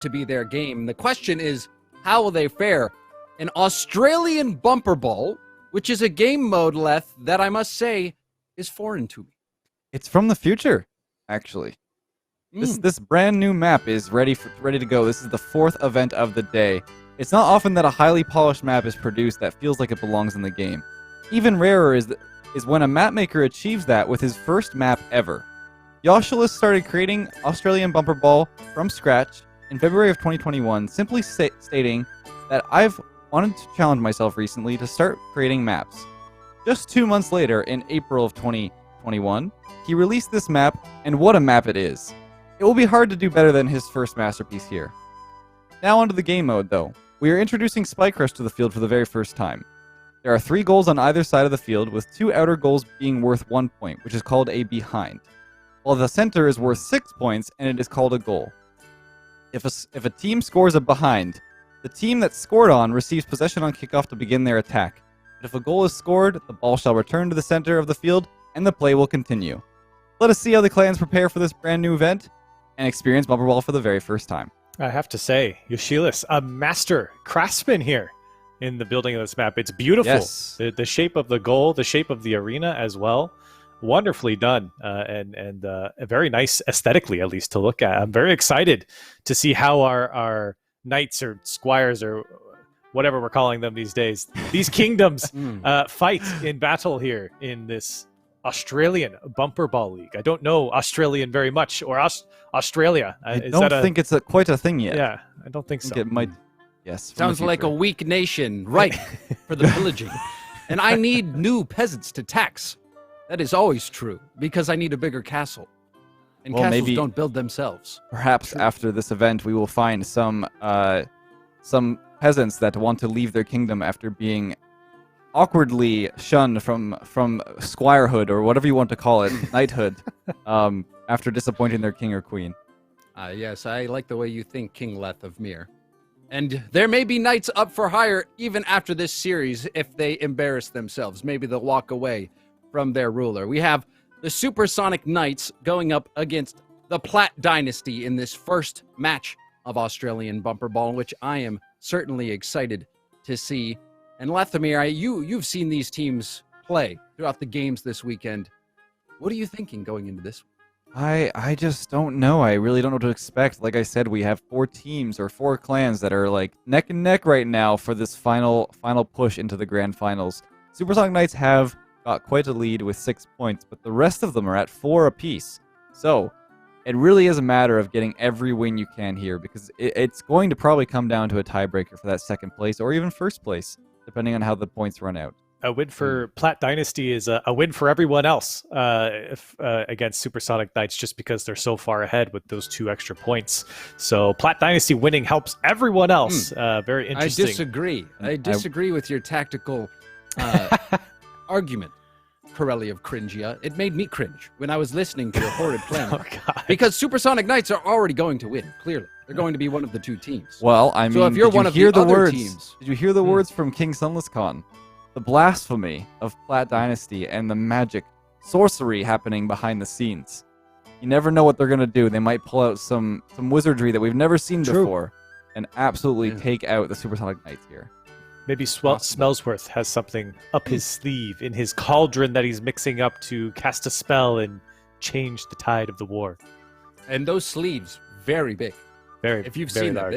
to be their game. The question is, how will they fare? An Australian Bumperball, which is a game mode, Leth, that I must say is foreign to me. It's from the future, actually. This brand new map is ready to go. This is the 4th event of the day. It's not often that a highly polished map is produced that feels like it belongs in the game. Even rarer is when a map maker achieves that with his first map ever. Yoshilus started creating Australian Bumperball from scratch in February of 2021, simply stating that I've wanted to challenge myself recently to start creating maps. Just 2 months later, in April of 2021, he released this map, and what a map it is. It will be hard to do better than his first masterpiece here. Now onto the game mode, though. We are introducing Spike Rush to the field for the very first time. There are 3 goals on either side of the field, with 2 outer goals being worth 1 point, which is called a behind, while the center is worth 6 points, and it is called a goal. If a team scores a behind, the team that scored on receives possession on kickoff to begin their attack. But if a goal is scored, the ball shall return to the center of the field, and the play will continue. Let us see how the clans prepare for this brand new event and experience Bumperball for the very first time. I have to say, Yoshilus, a master craftsman here in the building of this map. It's beautiful. Yes. The shape of the goal, the shape of the arena as well. Wonderfully done, and very nice aesthetically, at least, to look at. I'm very excited to see how our knights or squires or whatever we're calling them these days, these kingdoms fight in battle here in this Australian Bumperball League. I don't know Australian very much, or Australia. I don't think it's quite a thing yet. Yeah, I don't think so. It might. Yes. Sounds like a weak nation, ripe for the pillaging. And I need new peasants to tax. That is always true, because I need a bigger castle. And castles don't build themselves. Perhaps after this event, we will find some peasants that want to leave their kingdom after being awkwardly shunned from squirehood, or whatever you want to call it, knighthood, after disappointing their king or queen. Yes, I like the way you think, King Lethamyr. And there may be knights up for hire even after this series if they embarrass themselves. Maybe they'll walk away from their ruler. We have the Supersonic Knights going up against the Platt dynasty in this first match of Australian Bumperball, which I am certainly excited to see. And Lethamyr, you've seen these teams play throughout the games this weekend. What are you thinking going into this one? I just don't know. I really don't know what to expect. Like I said, we have 4 teams or 4 clans that are like neck and neck right now for this final push into the grand finals. Supersonic Knights have got quite a lead with 6 points, but the rest of them are at 4 apiece. So it really is a matter of getting every win you can here, because it's going to probably come down to a tiebreaker for that second place or even first place, depending on how the points run out. A win for Platt Dynasty is a win for everyone else against Supersonic Knights, just because they're so far ahead with those 2 extra points. So Platt Dynasty winning helps everyone else. Very interesting. I disagree with your tactical argument, Corelli of Cringia. It made me cringe when I was listening to your horrid plan. Oh, God. Because Supersonic Knights are already going to win, clearly. They're going to be one of the 2 teams. Well, I mean, so if you're one of the other teams... Did you hear the words from King Sunless Khan? The blasphemy of Platt Dynasty and the magic, sorcery happening behind the scenes. You never know what they're going to do. They might pull out some wizardry that we've never seen before and absolutely take out the Supersonic Knights here. Maybe Smellsworth has something up his sleeve in his cauldron that he's mixing up to cast a spell and change the tide of the war. And those sleeves, very big. If you've seen them,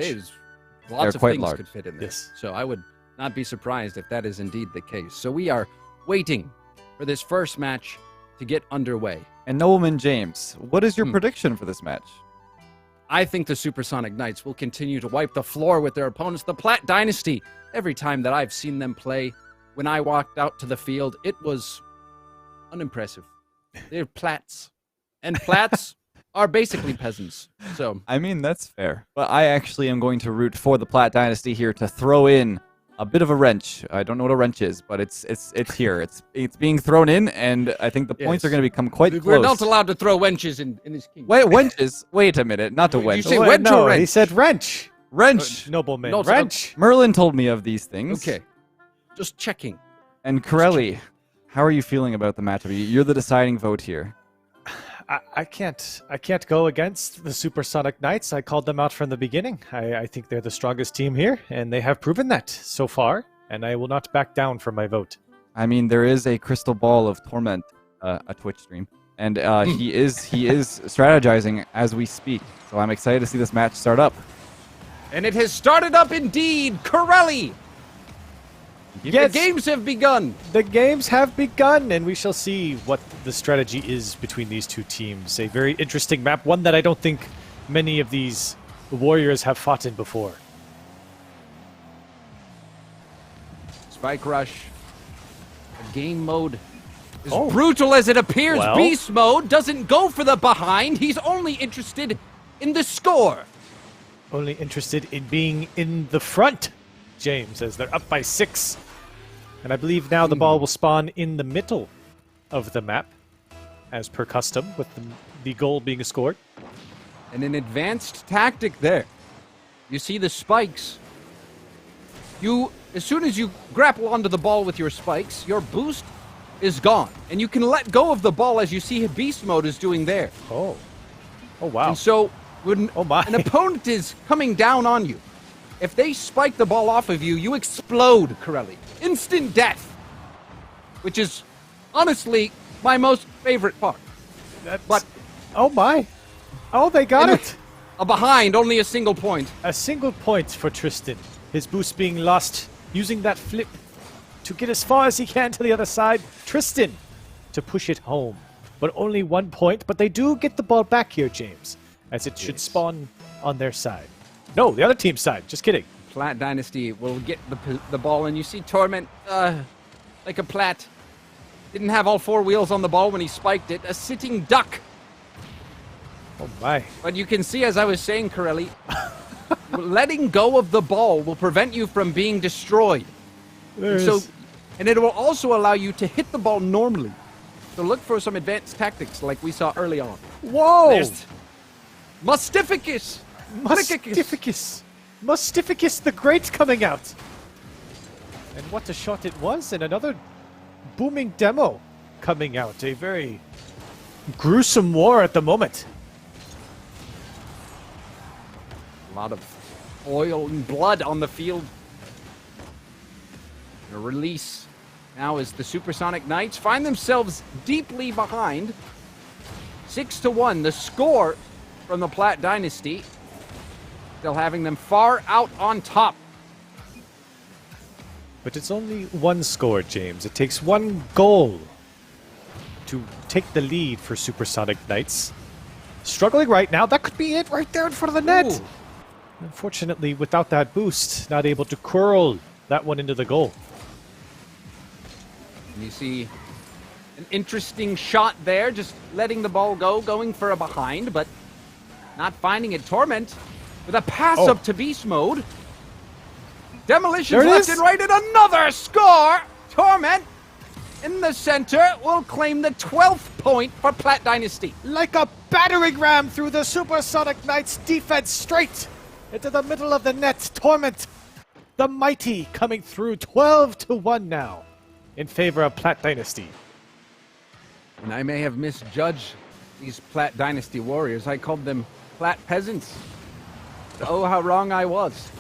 lots of things could fit in there. Yes. So I would not be surprised if that is indeed the case. So we are waiting for this first match to get underway. And Nobleman James, what is your prediction for this match? I think the Supersonic Knights will continue to wipe the floor with their opponents. The Platt Dynasty, every time that I've seen them play, when I walked out to the field, it was unimpressive. They're Platts. And Platts are basically peasants. So I mean, that's fair. But I actually am going to root for the Platt Dynasty here to throw in a bit of a wrench. I don't know what a wrench is, but it's here. It's being thrown in, and I think the points are going to become quite close. We're not allowed to throw wenches in this kingdom. Wait, wenches? Wait a minute, not a wench. You say wench or wrench? He said wrench. Wrench. Nobleman. No, wrench. Merlin told me of these things. Okay. Just checking. And Corelli, how are you feeling about the matchup? You're the deciding vote here. I can't go against the Supersonic Knights. I called them out from the beginning. I think they're the strongest team here, and they have proven that so far, and I will not back down from my vote. I mean, there is a Crystal Ball of Torment, a Twitch stream, and he is strategizing as we speak. So I'm excited to see this match start up. And it has started up indeed. Corelli. Yes. The games have begun. The games have begun, and we shall see what the strategy is between these two teams. A very interesting map, one that I don't think many of these warriors have fought in before. Spike Rush. The game mode is brutal as it appears. Well. Beast mode doesn't go for the behind. He's only interested in the score. Only interested in being in the front, James, as they're up by 6. And I believe now the ball will spawn in the middle of the map, as per custom, with the goal being scored. And an advanced tactic there. You see the spikes. As soon as you grapple onto the ball with your spikes, your boost is gone. And you can let go of the ball as you see Beast Mode is doing there. Oh wow. And so when my. an opponent is coming down on you, if they spike the ball off of you, you explode, Corelli. Instant death. Which is honestly my most favorite part. But oh my. Oh, they got it. A behind, only a single point. A single point for Tristan. His boost being lost, using that flip to get as far as he can to the other side. Tristan to push it home. But only 1 point, but they do get the ball back here, James, as it should spawn on their side. No, the other team's side. Just kidding. Platt Dynasty will get the ball, and you see Torment, like a Platt, didn't have all 4 wheels on the ball when he spiked it. A sitting duck. Oh my. But you can see, as I was saying, Corelli, letting go of the ball will prevent you from being destroyed. And it will also allow you to hit the ball normally. So look for some advanced tactics like we saw early on. Whoa! There's Mustificus! Mustificus the Great coming out! And what a shot it was, and another booming demo coming out. A very gruesome war at the moment. A lot of oil and blood on the field. A release now as the Supersonic Knights find themselves deeply behind. 6-1, the score from the Platt Dynasty. Still having them far out on top. But it's only 1 score, James. It takes 1 goal to take the lead for Supersonic Knights. Struggling right now. That could be it right there in front of the net. Ooh. Unfortunately, without that boost, not able to curl that one into the goal. And you see an interesting shot there, just letting the ball go, going for a behind, but not finding it. Torment with a pass up to Beast Mode. Demolitions left and right, and another score! Torment in the center will claim the 12th point for Platt Dynasty. Like a battering ram through the Supersonic Knights defense, straight into the middle of the net. Torment, the mighty, coming through 12-1 now in favor of Platt Dynasty. And I may have misjudged these Platt Dynasty warriors. I called them Platt peasants. Oh, how wrong I was.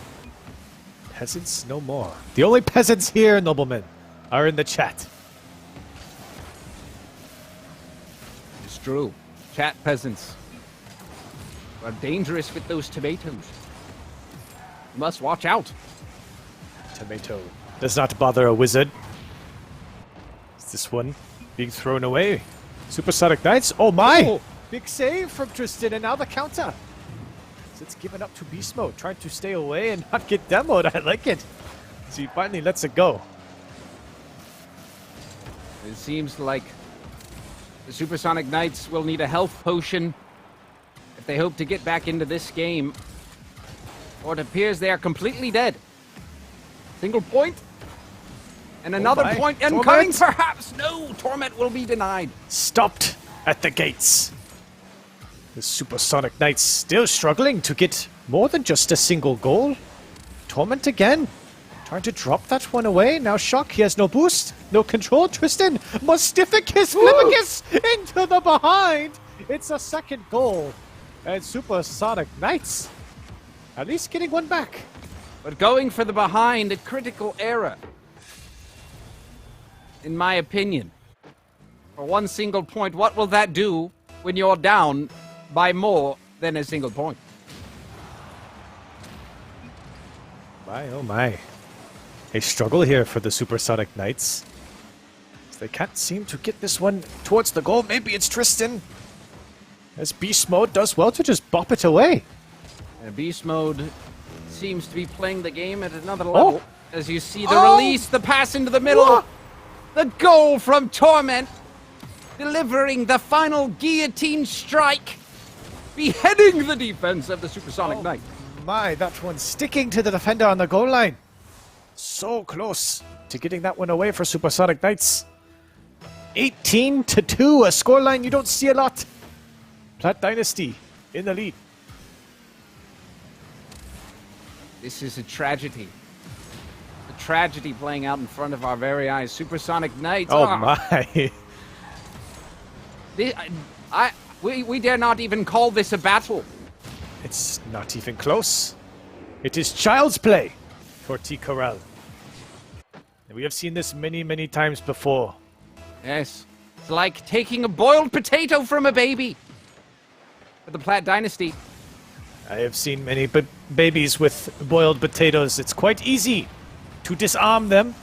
Peasants no more. The only peasants here, noblemen, are in the chat. It's true. Chat peasants are dangerous with those tomatoes. You must watch out. Tomato does not bother a wizard. Is this one being thrown away? Supersonic Knights. Oh my! Oh. Big save from Tristan, and now the counter. It's given up to Beast Mode, trying to stay away and not get demoed. I like it. So he finally lets it go. It seems like the Supersonic Knights will need a health potion if they hope to get back into this game. Or it appears they are completely dead. Single point. And another point incoming, perhaps. No, Torment will be denied. Stopped at the gates. The Supersonic Knights still struggling to get more than just a single goal. Torment again. Trying to drop that one away. Now Shock, he has no boost, no control. Tristan, Mustificus, Flippicus into the behind. It's a second goal. And Supersonic Knights at least getting one back. But going for the behind, a critical error. In my opinion. For one single point, what will that do when you're down by more than a single point? My, oh my. A struggle here for the Supersonic Knights. They can't seem to get this one towards the goal. Maybe it's Tristan. As Beast Mode does well to just bop it away. Beast Mode seems to be playing the game at another level. As you see the release, the pass into the middle. What? The goal from Torment. Delivering the final guillotine strike. Beheading the defense of the Supersonic Knight. My, that one sticking to the defender on the goal line. So close to getting that one away for Supersonic Knights. 18-2, a scoreline you don't see a lot. Platt Dynasty in the lead. This is a tragedy. A tragedy playing out in front of our very eyes. Supersonic Knights. Oh my. We dare not even call this a battle. It's not even close. It is child's play for T. Corelli. And we have seen this many, many times before. Yes. It's like taking a boiled potato from a baby. For the Platt Dynasty. I have seen many babies with boiled potatoes. It's quite easy to disarm them.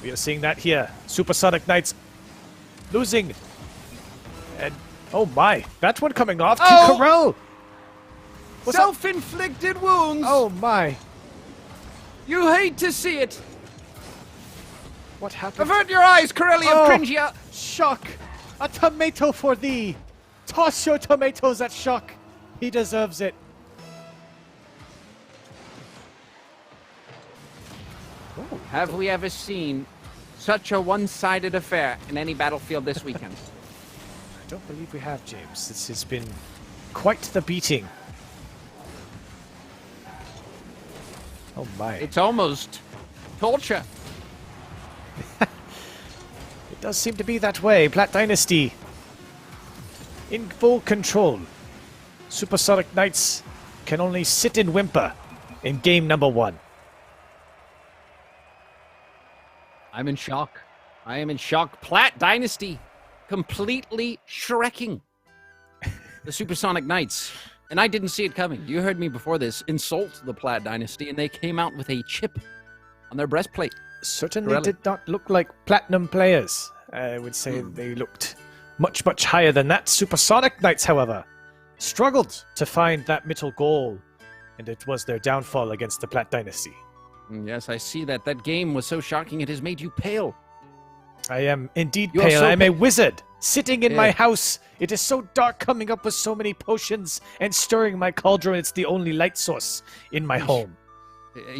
We are seeing that here. Supersonic Knights losing. And oh my, that one coming off to Corel. Self-inflicted wounds. Oh my. You hate to see it. What happened? Avert your eyes, Corelli of Cringia. Shock. A tomato for thee. Toss your tomatoes at Shock. He deserves it. Have we ever seen such a one-sided affair in any battlefield this weekend? I don't believe we have, James. This has been quite the beating. Oh my. It's almost torture. It does seem to be that way. Platt Dynasty in full control. Supersonic Knights can only sit and whimper in game number 1. I'm in shock. I am in shock. Platt Dynasty completely shrekking the Supersonic Knights. And I didn't see it coming. You heard me before this insult the Platt Dynasty, and they came out with a chip on their breastplate. Certainly Corelli. did not look like platinum players. I would say they looked much, much higher than that. Supersonic Knights, however, struggled to find that middle goal, and it was their downfall against the Platt Dynasty. Yes, I see that. That game was so shocking it has made you pale. I am indeed You're pale. so I'm a wizard sitting in my Yeah. house. It is so dark, coming up with so many potions and stirring my cauldron. It's the only light source in my home.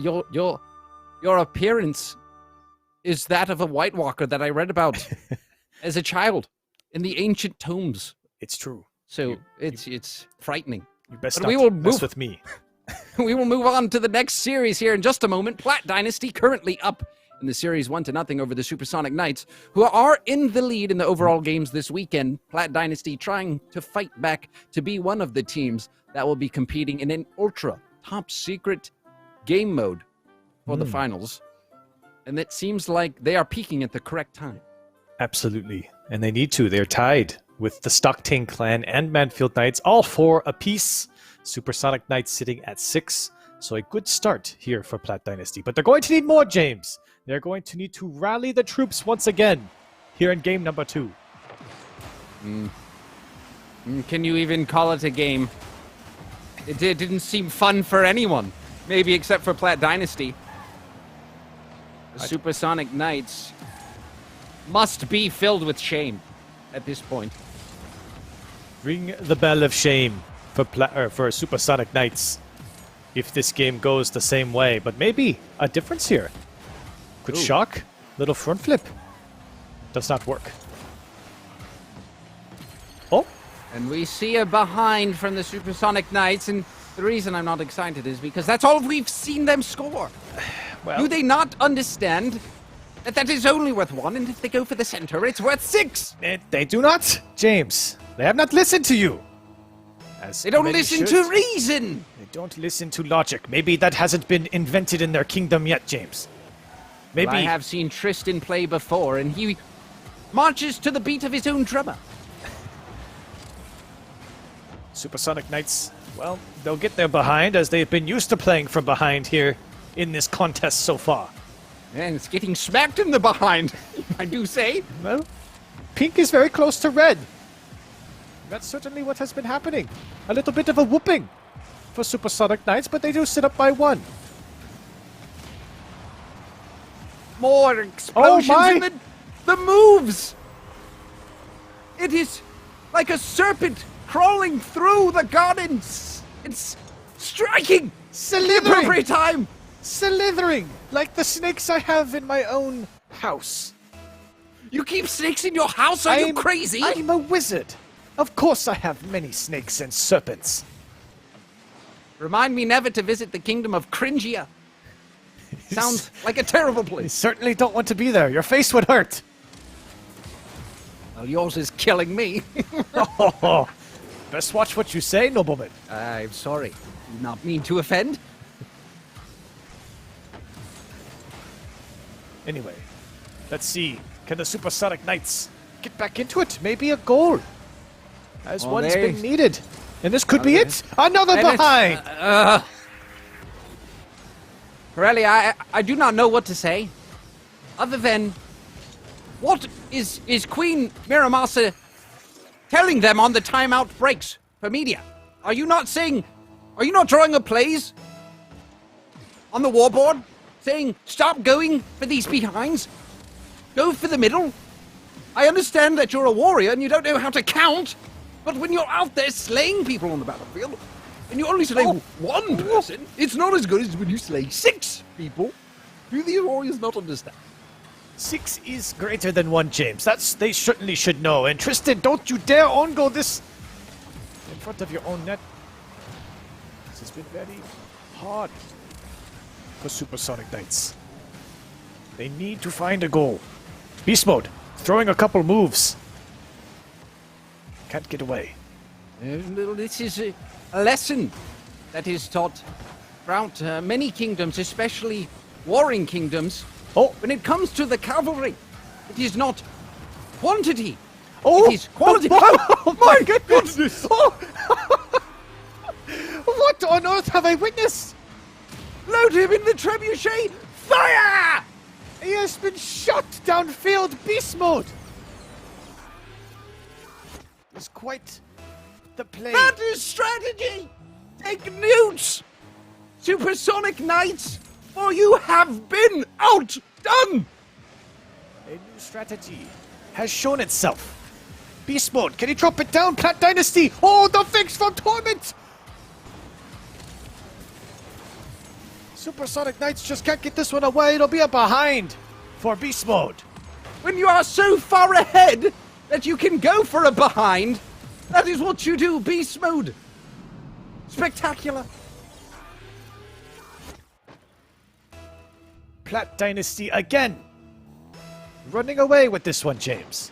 Your appearance is that of a White Walker that I read about as a child in the ancient tomes. It's true. So it's frightening. You best But not we will mess move- with me. We will move on to the next series here in just a moment. Platt Dynasty currently up in the series 1-0 over the Supersonic Knights, who are in the lead in the overall games this weekend. Platt Dynasty trying to fight back to be one of the teams that will be competing in an ultra top secret game mode for the finals. And it seems like they are peaking at the correct time. Absolutely. And they need to. They're tied with the Stocktain clan and Manfield Knights, all 4 apiece. Supersonic Knights sitting at 6. So a good start here for Platt Dynasty. But they're going to need more, James. They're going to need to rally the troops once again here in game number 2. Can you even call it a game? It didn't seem fun for anyone. Maybe except for Platt Dynasty. The Supersonic Knights must be filled with shame at this point. Ring the bell of shame for Supersonic Knights if this game goes the same way. But maybe a difference here. Could Shock, little front flip, does not work. Oh, And we see a behind from the Supersonic Knights, and the reason I'm not excited is because that's all we've seen them score. well, Do they not understand That is only worth 1, and if they go for the center, it's worth 6. They do not, James. They have not listened to you. As They don't many listen should. to reason. They don't listen to logic. Maybe that hasn't been invented in their kingdom yet, James. Maybe. I have seen Tristan play before, and he marches to the beat of his own drummer. Supersonic Knights, well, they'll get there behind as they've been used to playing from behind here in this contest so far. And it's getting smacked in the behind, I do say. Well, pink is very close to red. That's certainly what has been happening. A little bit of a whooping for Supersonic Knights, but they do sit up by 1. More explosions in the moves. It is like a serpent crawling through the gardens. It's striking. Slithering. Every time. Slithering, like the snakes I have in my own house. You keep snakes in your house? Are you crazy? I'm a wizard. Of course I have many snakes and serpents. Remind me never to visit the kingdom of Cringia. Sounds like a terrible You place. certainly don't want to be there. Your face would hurt. Well, yours is killing me. Oh, best watch what you say, nobleman. I'm sorry. Do not mean to offend. Anyway, let's see. Can the Supersonic Knights get back into it? Maybe a goal. As Well, one's they- been needed. And this could be Okay. it. Another And it's- behind. Corelli, I do not know what to say. Other than, what is Queen Miramasa telling them on the timeout breaks for media? Are you not drawing up plays on the warboard? Saying, stop going for these behinds. Go for the middle. I understand that you're a warrior and you don't know how to count, but when you're out there slaying people on the battlefield, and you only slay one person, it's not as good as when you slay 6 people. Do the warriors not understand? 6 is greater than 1, James. They certainly should know. And Tristan, don't you dare on-go this in front of your own net. This has been very hard for Supersonic Knights. They need to find a goal. Beast mode, throwing a couple moves. Can't get away. This is a lesson that is taught throughout many kingdoms, especially warring kingdoms. Oh, When it comes to the cavalry, it is not quantity. oh, It is quality. Oh, my goodness! Oh. What on earth have I witnessed? Load him in the trebuchet! Fire! He has been shot downfield, beast mode. It's quite the play. That is strategy! Take notes! Supersonic Knights, for you have been outdone! A new strategy has shown itself. Beast mode, can you drop it down, Platt Dynasty? Oh, the fix from Torment! Supersonic Knights just can't get this one away. It'll be a behind for beast mode. When you are so far ahead that you can go for a behind, that is what you do, beast mode. Spectacular. Platt Dynasty again. Running away with this one, James.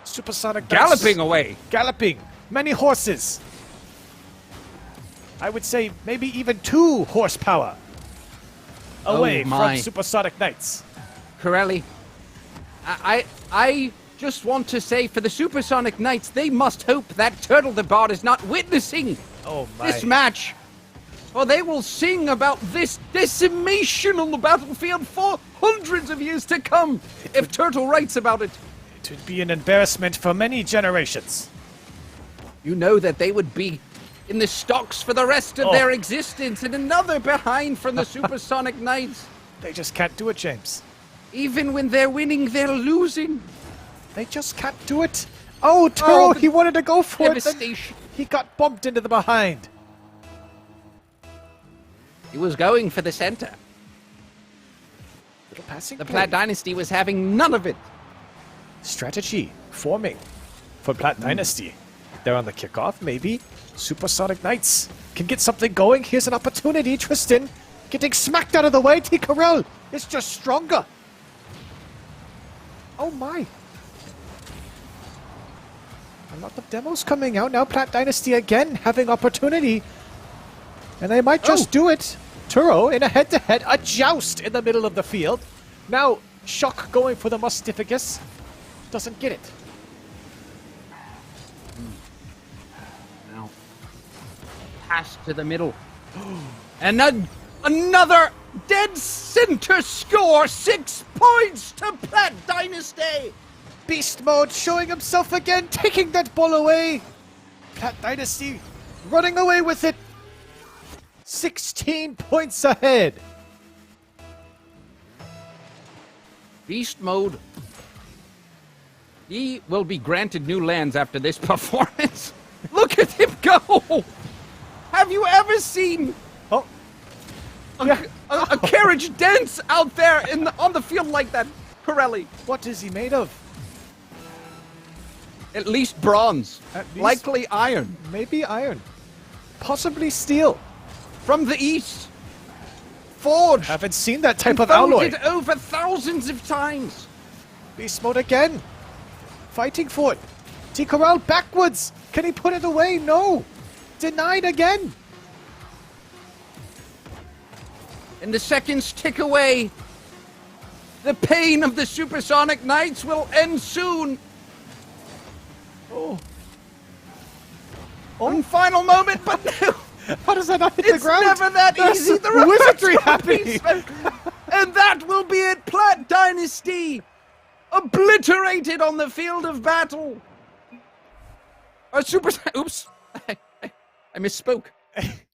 Supersonic Knights Galloping away. Galloping. Many horses. I would say maybe even 2 horsepower away from my. Supersonic Knights. Corelli, I just want to say for the Supersonic Knights, they must hope that Turtle the Bard is not witnessing Oh my. this match. Or they will sing about this decimation on the battlefield for hundreds of years to come if Turtle writes about it. It would be an embarrassment for many generations. You know that they would be in the stocks for the rest of Oh. their existence and another behind from the Supersonic Knights. They just can't do it, James. Even when they're winning, they're losing. They just can't do it. Oh, Turtle, the he wanted to go for it. then Devastation. He got bumped into the behind. He was going for the center. Little passing The play. Platt Dynasty was having none of it. Strategy forming for Platt Dynasty. They're on the kickoff, maybe. Supersonic Knights can get something going. Here's an opportunity. Tristan getting smacked out of the way. T. Corell is just stronger. Oh my! A lot of demos coming out now. Platt Dynasty again having opportunity. And they might just do it. Turo in a head-to-head, a joust in the middle of the field. Now, Shock going for the Mustificus. Doesn't get it. Now, pass to the middle. And another dead center score. 6 points to Platt Dynasty. Beast mode showing himself again, taking that ball away. Platt Dynasty running away with it. 16 points ahead. Beast mode. He will be granted new lands after this performance. Look at him go! Have you ever seen a carriage dance out there on the field like that, Corelli? What is he made of? At least bronze. At least- Likely iron. Maybe iron. Possibly steel. From the east. Forged. Haven't seen that type and of alloy. folded over thousands of times. Beast mode again. Fighting for it. T-Corral backwards. Can he put it away? No. Denied again. And the seconds tick away. The pain of the Supersonic Knights will end soon. Oh. One final moment, but no. How does that not hit the It's ground? never that There's easy. The wizardry reverse happening. and that will be it. Platt Dynasty obliterated on the field of battle. Oops. I misspoke.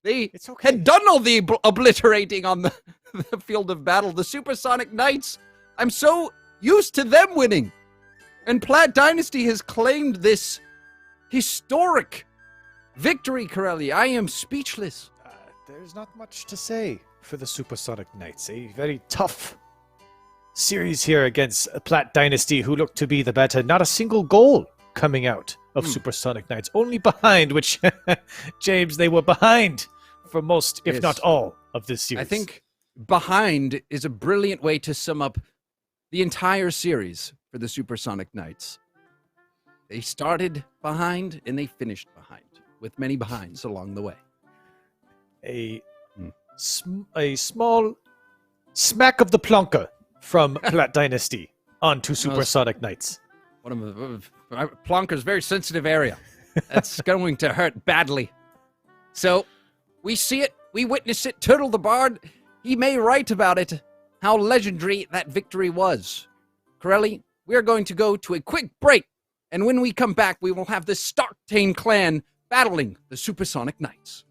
They It's okay. had done all the obliterating on the field of battle. The Supersonic Knights, I'm so used to them winning. And Platt Dynasty has claimed this historic victory, Corelli. I am speechless. There's not much to say for the Supersonic Knights. A very tough series here against Platt Dynasty, who look to be the better. Not a single goal coming out of Supersonic Knights. Only behind, which, James, they were behind for most, if Yes. not all, of this series. I think behind is a brilliant way to sum up the entire series for the Supersonic Knights. They started behind and they finished behind, with many behinds along the way. a small smack of the plonker from Platt Dynasty onto Supersonic Knights. Plonker's very sensitive area. That's going to hurt badly. So, we see it, we witness it. Turtle the Bard, he may write about it, how legendary that victory was. Corelli, we are going to go to a quick break, and when we come back, we will have the Stocktain clan battling the Supersonic Knights.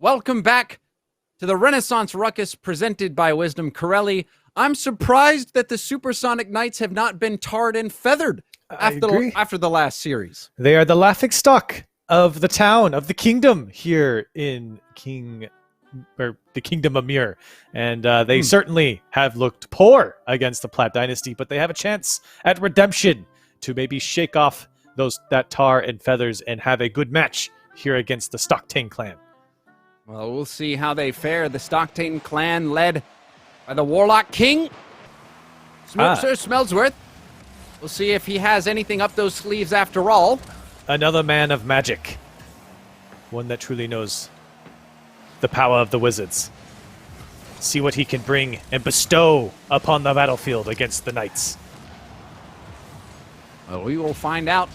Welcome back to the Renaissance Ruckus presented by Wisdom Corelli. I'm surprised that the Supersonic Knights have not been tarred and feathered after the last series. They are the laughing stock of the town, of the kingdom here in the Kingdom of Myr. And they certainly have looked poor against the Platt dynasty, but they have a chance at redemption to maybe shake off that tar and feathers and have a good match here against the Stocktain clan. Well, we'll see how they fare. The Stocktain clan led by the Warlock King, Sir Smellsworth. We'll see if he has anything up those sleeves after all. Another man of magic. One that truly knows the power of the wizards. See what he can bring and bestow upon the battlefield against the knights. Well, we will find out.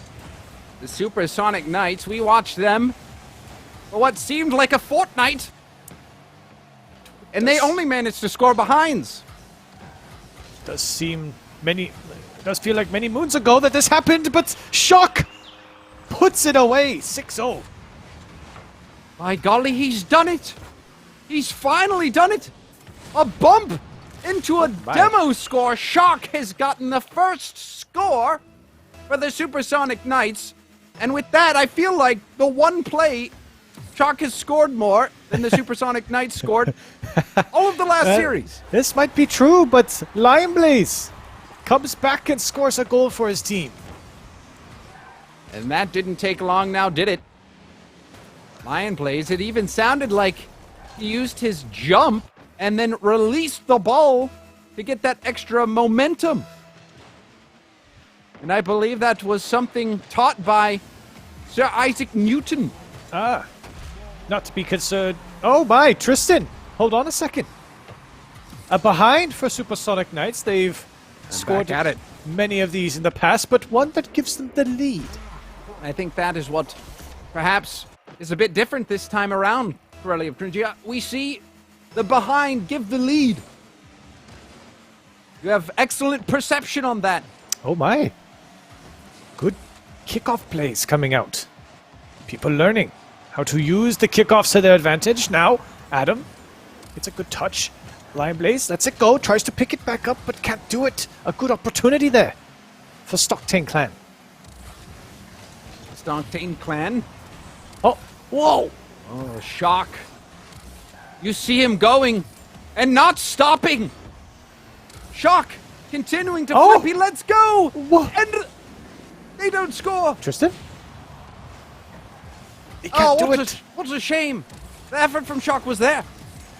The Supersonic Knights, we watched them for what seemed like a fortnight. And they only managed to score behinds. Does feel like many moons ago that this happened, but Shock puts it away. 6-0. By golly, he's done it. He's finally done it. A bump into a demo score. Shock has gotten the first score for the Supersonic Knights. And with that, I feel like the one play, Shock has scored more than the Supersonic Knights scored all of the last series. This might be true, but Lion Blaze comes back and scores a goal for his team. And that didn't take long now, did it? Lion Blaze, it even sounded like he used his jump and then released the ball to get that extra momentum. And I believe that was something taught by Sir Isaac Newton. Not to be concerned. Oh my, Tristan, hold on a second. A behind for Supersonic Knights. They've scored at it. Many of these in the past, but one that gives them the lead. I think that is what perhaps is a bit different this time around, Corelli of Trinity. We see the behind give the lead. You have excellent perception on that. Oh my. Good kickoff plays coming out. People learning how to use the kickoffs to their advantage. Now, Adam, it's a good touch. Lion Blaze lets it go, tries to pick it back up, but can't do it. A good opportunity there for Stocktain clan. Stocktain clan. Oh, whoa! Oh, Shock. You see him going and not stopping. Shock continuing to flip. He lets go. Whoa. And they don't score. Tristan? He can't do it. What a shame. The effort from Shock was there.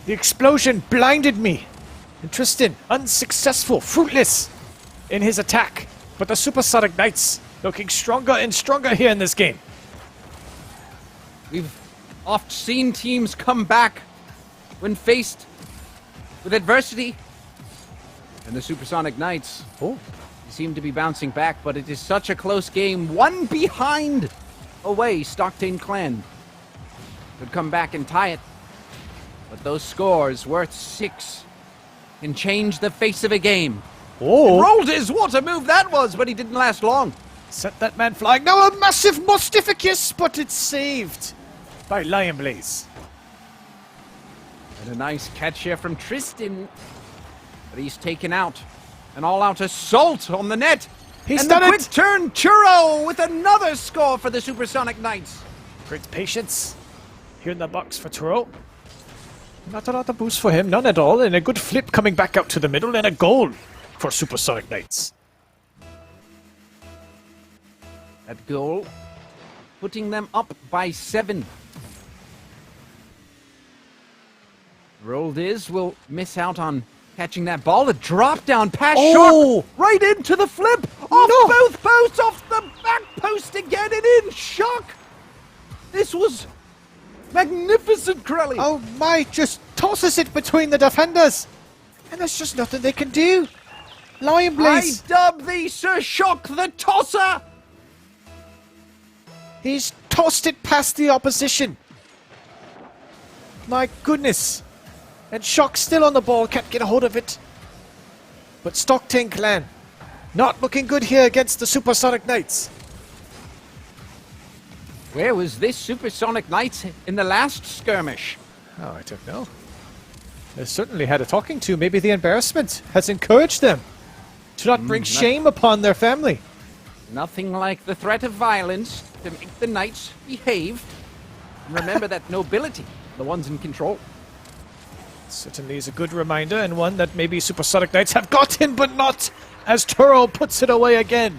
The explosion blinded me. And Tristan, unsuccessful, fruitless in his attack. But the Supersonic Knights looking stronger and stronger here in this game. We've oft seen teams come back when faced with adversity. And the Supersonic Knights seem to be bouncing back, but it is such a close game. One behind away, Stocktain clan could come back and tie it. But those scores worth 6 can change the face of a game. Oh! Rolled his, what a move that was, but he didn't last long. Set that man flying. Now a massive Mostificus, but it's saved by Lion Blaze. And a nice catch here from Tristan. But he's taken out. An all-out assault on the net. He's done it! And the quick turn, Churro, with another score for the Supersonic Knights. Great patience here in the box for Turo. Not a lot of boost for him, none at all. And a good flip coming back out to the middle and a goal for Supersonic Knights. That goal putting them up by 7. Rolled is will miss out on catching that ball. A drop down pass Shock right into the flip. Off both posts, off the back post again and in. Shock. This was magnificent, Corelli. Oh my, just tosses it between the defenders. And there's just nothing they can do. Lion Blaze. I dub thee Sir Shock the Tosser. He's tossed it past the opposition. My goodness. And Shock's still on the ball, can't get a hold of it. But Stocktain clan, not looking good here against the Supersonic Knights. Where was this Supersonic Knight in the last skirmish? Oh, I don't know. They certainly had a talking to. Maybe the embarrassment has encouraged them to not bring shame upon their family. Nothing like the threat of violence to make the knights behave. And remember that nobility, the ones in control. Certainly is a good reminder, and one that maybe Supersonic Knights have gotten, but not as Turo puts it away again.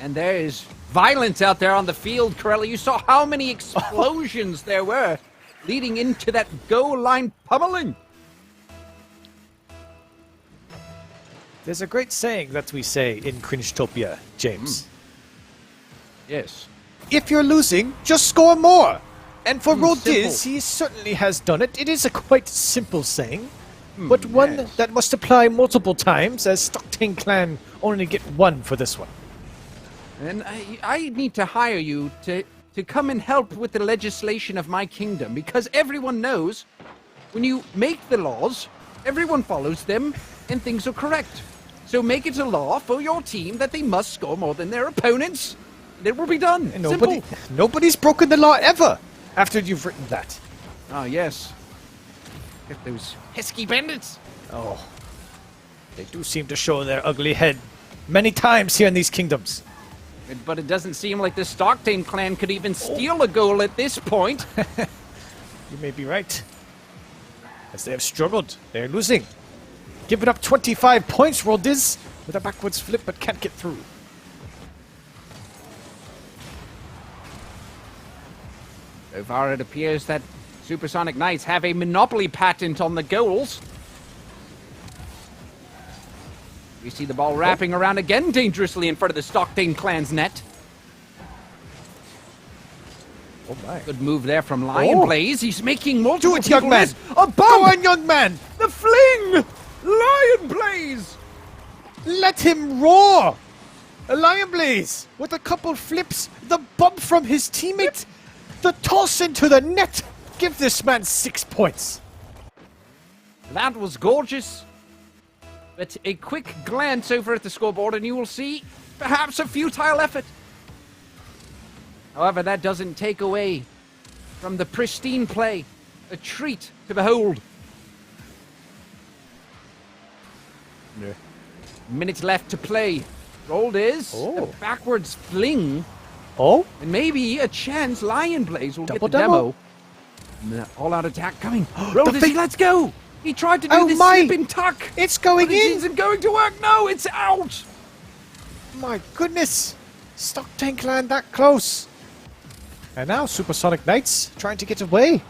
And there is violence out there on the field, Corelli. You saw how many explosions there were leading into that goal line pummeling. There's a great saying that we say in Cringetopia, James. Yes. If you're losing, just score more. And for Rodiz, simple. he certainly has done it. It is a quite simple saying, but one that must apply multiple times, as Stocktain clan only get one for this one. And I need to hire you to come and help with the legislation of my kingdom, because everyone knows when you make the laws, everyone follows them, and things are correct. So make it a law for your team that they must score more than their opponents, and it will be done. And Simple. nobody's broken the law ever after you've written that. Ah, yes. Get those pesky bandits. Oh, they do seem to show their ugly head many times here in these kingdoms. But it doesn't seem like the Stocktain clan could even steal a goal at this point. You may be right. As they have struggled, they're losing. Giving up 25 points, Rodiz, with a backwards flip, but can't get through. So far, it appears that Supersonic Knights have a monopoly patent on the goals. We see the ball wrapping around again dangerously in front of the Stocktain clan's net. Oh my. Good move there from Lion Blaze. He's making multiple Do it, young people man! miss. A bump! Go on, young man! The fling! Lion Blaze! Let him roar! A Lion Blaze with a couple flips, the bump from his teammate, the toss into the net. Give this man 6 points. That was gorgeous. But a quick glance over at the scoreboard and you will see perhaps a futile effort. However, that doesn't take away from the pristine play. A treat to behold. Minutes left to play. Rolled is a backwards fling. Oh? And maybe a chance Lion Blaze will Double get the demo. All-out attack coming. Rolled is, let's go. He tried to do this slipping tuck. It's going But it in! isn't going to work. No, it's out. My goodness! Stocktain clan that close. And now Supersonic Knights trying to get away.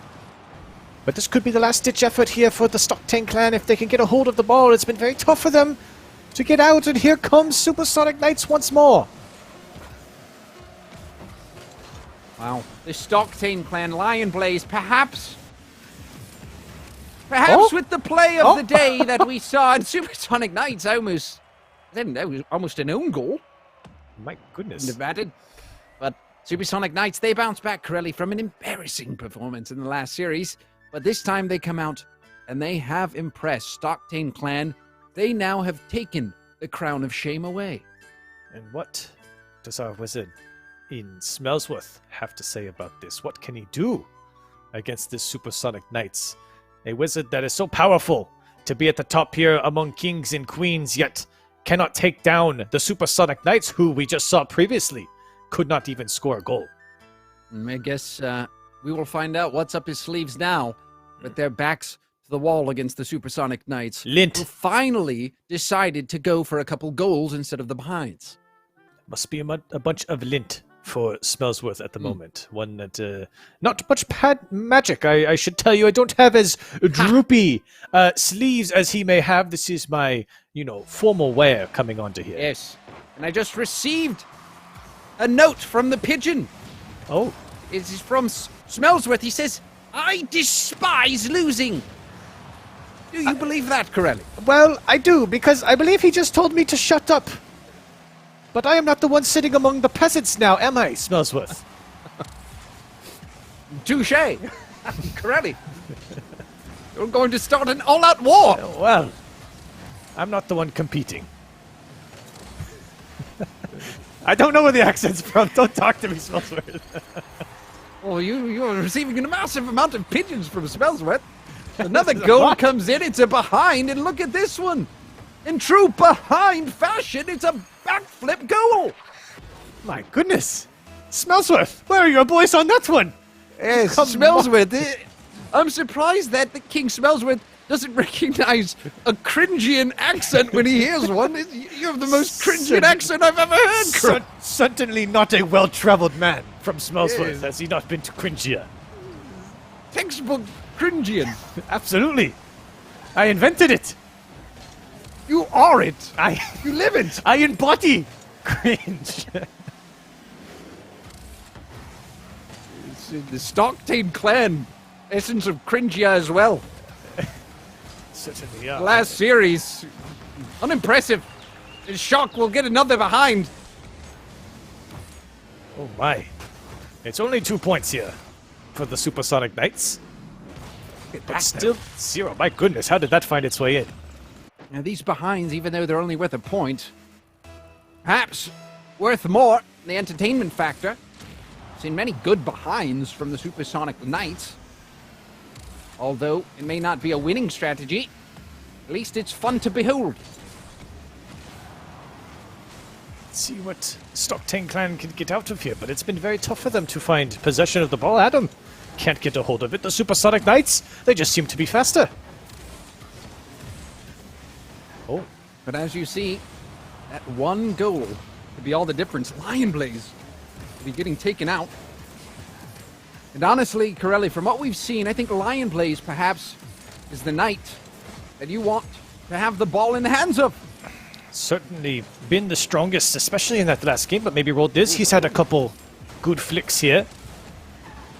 But this could be the last-ditch effort here for the Stocktain clan if they can get a hold of the ball. It's been very tough for them to get out, and here comes Supersonic Knights once more. Wow. The Stocktain clan, Lion Blaze, perhaps with the play of the day that we saw in Supersonic Knights, almost an own goal. My goodness. Wouldn't have mattered. But Supersonic Knights, they bounce back, Corelli, from an embarrassing performance in the last series. But this time they come out and they have impressed Stocktain clan. They now have taken the crown of shame away. And what does our wizard in Smellsworth have to say about this? What can he do against this Supersonic Knights? A wizard that is so powerful to be at the top here among kings and queens, yet cannot take down the Supersonic Knights, who we just saw previously could not even score a goal. I guess we will find out what's up his sleeves now, with their backs to the wall against the Supersonic Knights. Lint. Who finally decided to go for a couple goals instead of the behinds. Must be a bunch of lint for Smellsworth at the moment. One that Not much magic, I should tell you. I don't have as droopy sleeves as he may have. This is my, formal wear coming onto here. Yes. And I just received a note from the pigeon. Oh. It is from Smellsworth. He says, I despise losing. Do you believe that, Corelli? Well, I do, because I believe he just told me to shut up. But I am not the one sitting among the peasants now, am I, Smellsworth? Touche. Corelli, you're going to start an all-out war. Well, I'm not the one competing. I don't know where the accent's from. Don't talk to me, Smellsworth. Oh, you're receiving a massive amount of pigeons from Smellsworth. Another goal comes in. It's a behind, and look at this one. In true behind fashion, it's a backflip goal. My goodness. Smellsworth, where are your boys on that one? Yes, Smellsworth. I'm surprised that the King Smellsworth doesn't recognize a Cringian accent when he hears one. You have the most Cringian accent I've ever heard. Certainly not a well-traveled man from Smellsworth. Yes. Has he not been to Cringia? Textbook Cringian. Absolutely. I invented it. You are it. You live it. I embody cringe. It's in the Stocktain clan. Essence of Cringia as well. Certainly, yeah. Last series. Unimpressive. Shock will get another behind. Oh my. It's only 2 points here for the Supersonic Knights. But still 0. My goodness, how did that find its way in? Now these behinds, even though they're only worth a point, perhaps worth more than the entertainment factor. Seen many good behinds from the Supersonic Knights. Although it may not be a winning strategy, at least it's fun to behold. Let's see what Stocktain clan can get out of here, but it's been very tough for them to find possession of the ball. Adam can't get a hold of it. The Supersonic Knights, they just seem to be faster. Oh. But as you see, that one goal could be all the difference. Lion Blaze will be getting taken out. And honestly, Corelli, from what we've seen, I think Lion Blaze perhaps is the knight that you want to have the ball in the hands of. Certainly been the strongest, especially in that last game, but maybe Roldiz, he's had a couple good flicks here.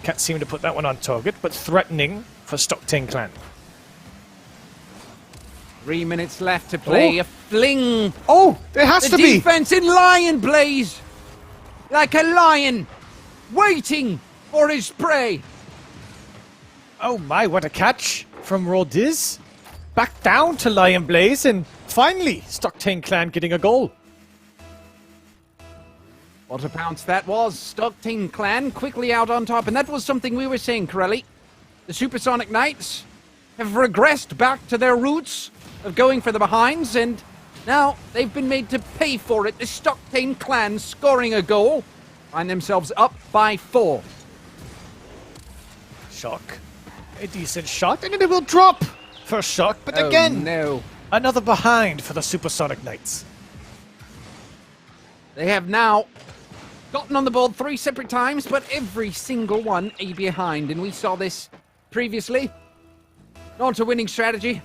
Can't seem to put that one on target, but threatening for Stocktain clan. 3 minutes left to play. Oh. A fling. Oh, it has The to be! defense in Lion Blaze. Like a lion waiting for his prey. Oh my, what a catch from Roldiz. Back down to Lion Blaze, and finally, Stocktain clan getting a goal. What a pounce that was. Stocktain clan quickly out on top, and that was something we were saying, Corelli. The Supersonic Knights have regressed back to their roots of going for the behinds, and now they've been made to pay for it. The Stocktain clan scoring a goal, find themselves up by 4. Shock. A decent shot, and it will drop for Shock, but again, no. another behind for the Supersonic Knights. They have now gotten on the ball 3 separate times, but every single one a behind, and we saw this previously. Not a winning strategy.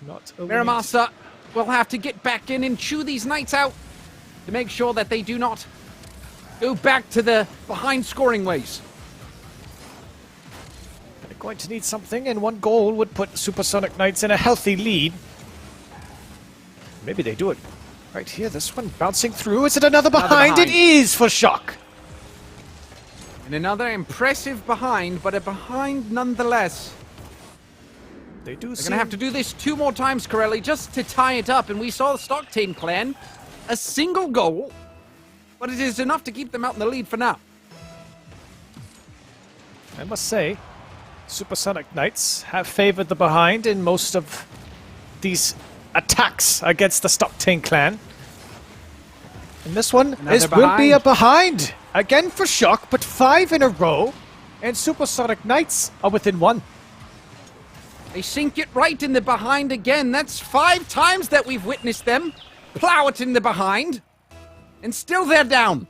Not a Miramasa will have to get back in and chew these Knights out to make sure that they do not go back to the behind scoring ways. They're going to need something, and 1 goal would put Supersonic Knights in a healthy lead. Maybe they do it right here. This one bouncing through. Is it another behind? behind. It is for Shock. And another impressive behind, but a behind nonetheless. They do They're seem... going to have to do this 2 more times, Corelli, just to tie it up. And we saw the Stocktain clan, a single goal, but it is enough to keep them out in the lead for now. I must say, Supersonic Knights have favored the behind in most of these attacks against the Stocktain clan. And this one will be a behind. Again for Shock, but 5 in a row. And Supersonic Knights are within 1. They sink it right in the behind again. That's 5 times that we've witnessed them plow it in the behind. And still they're down.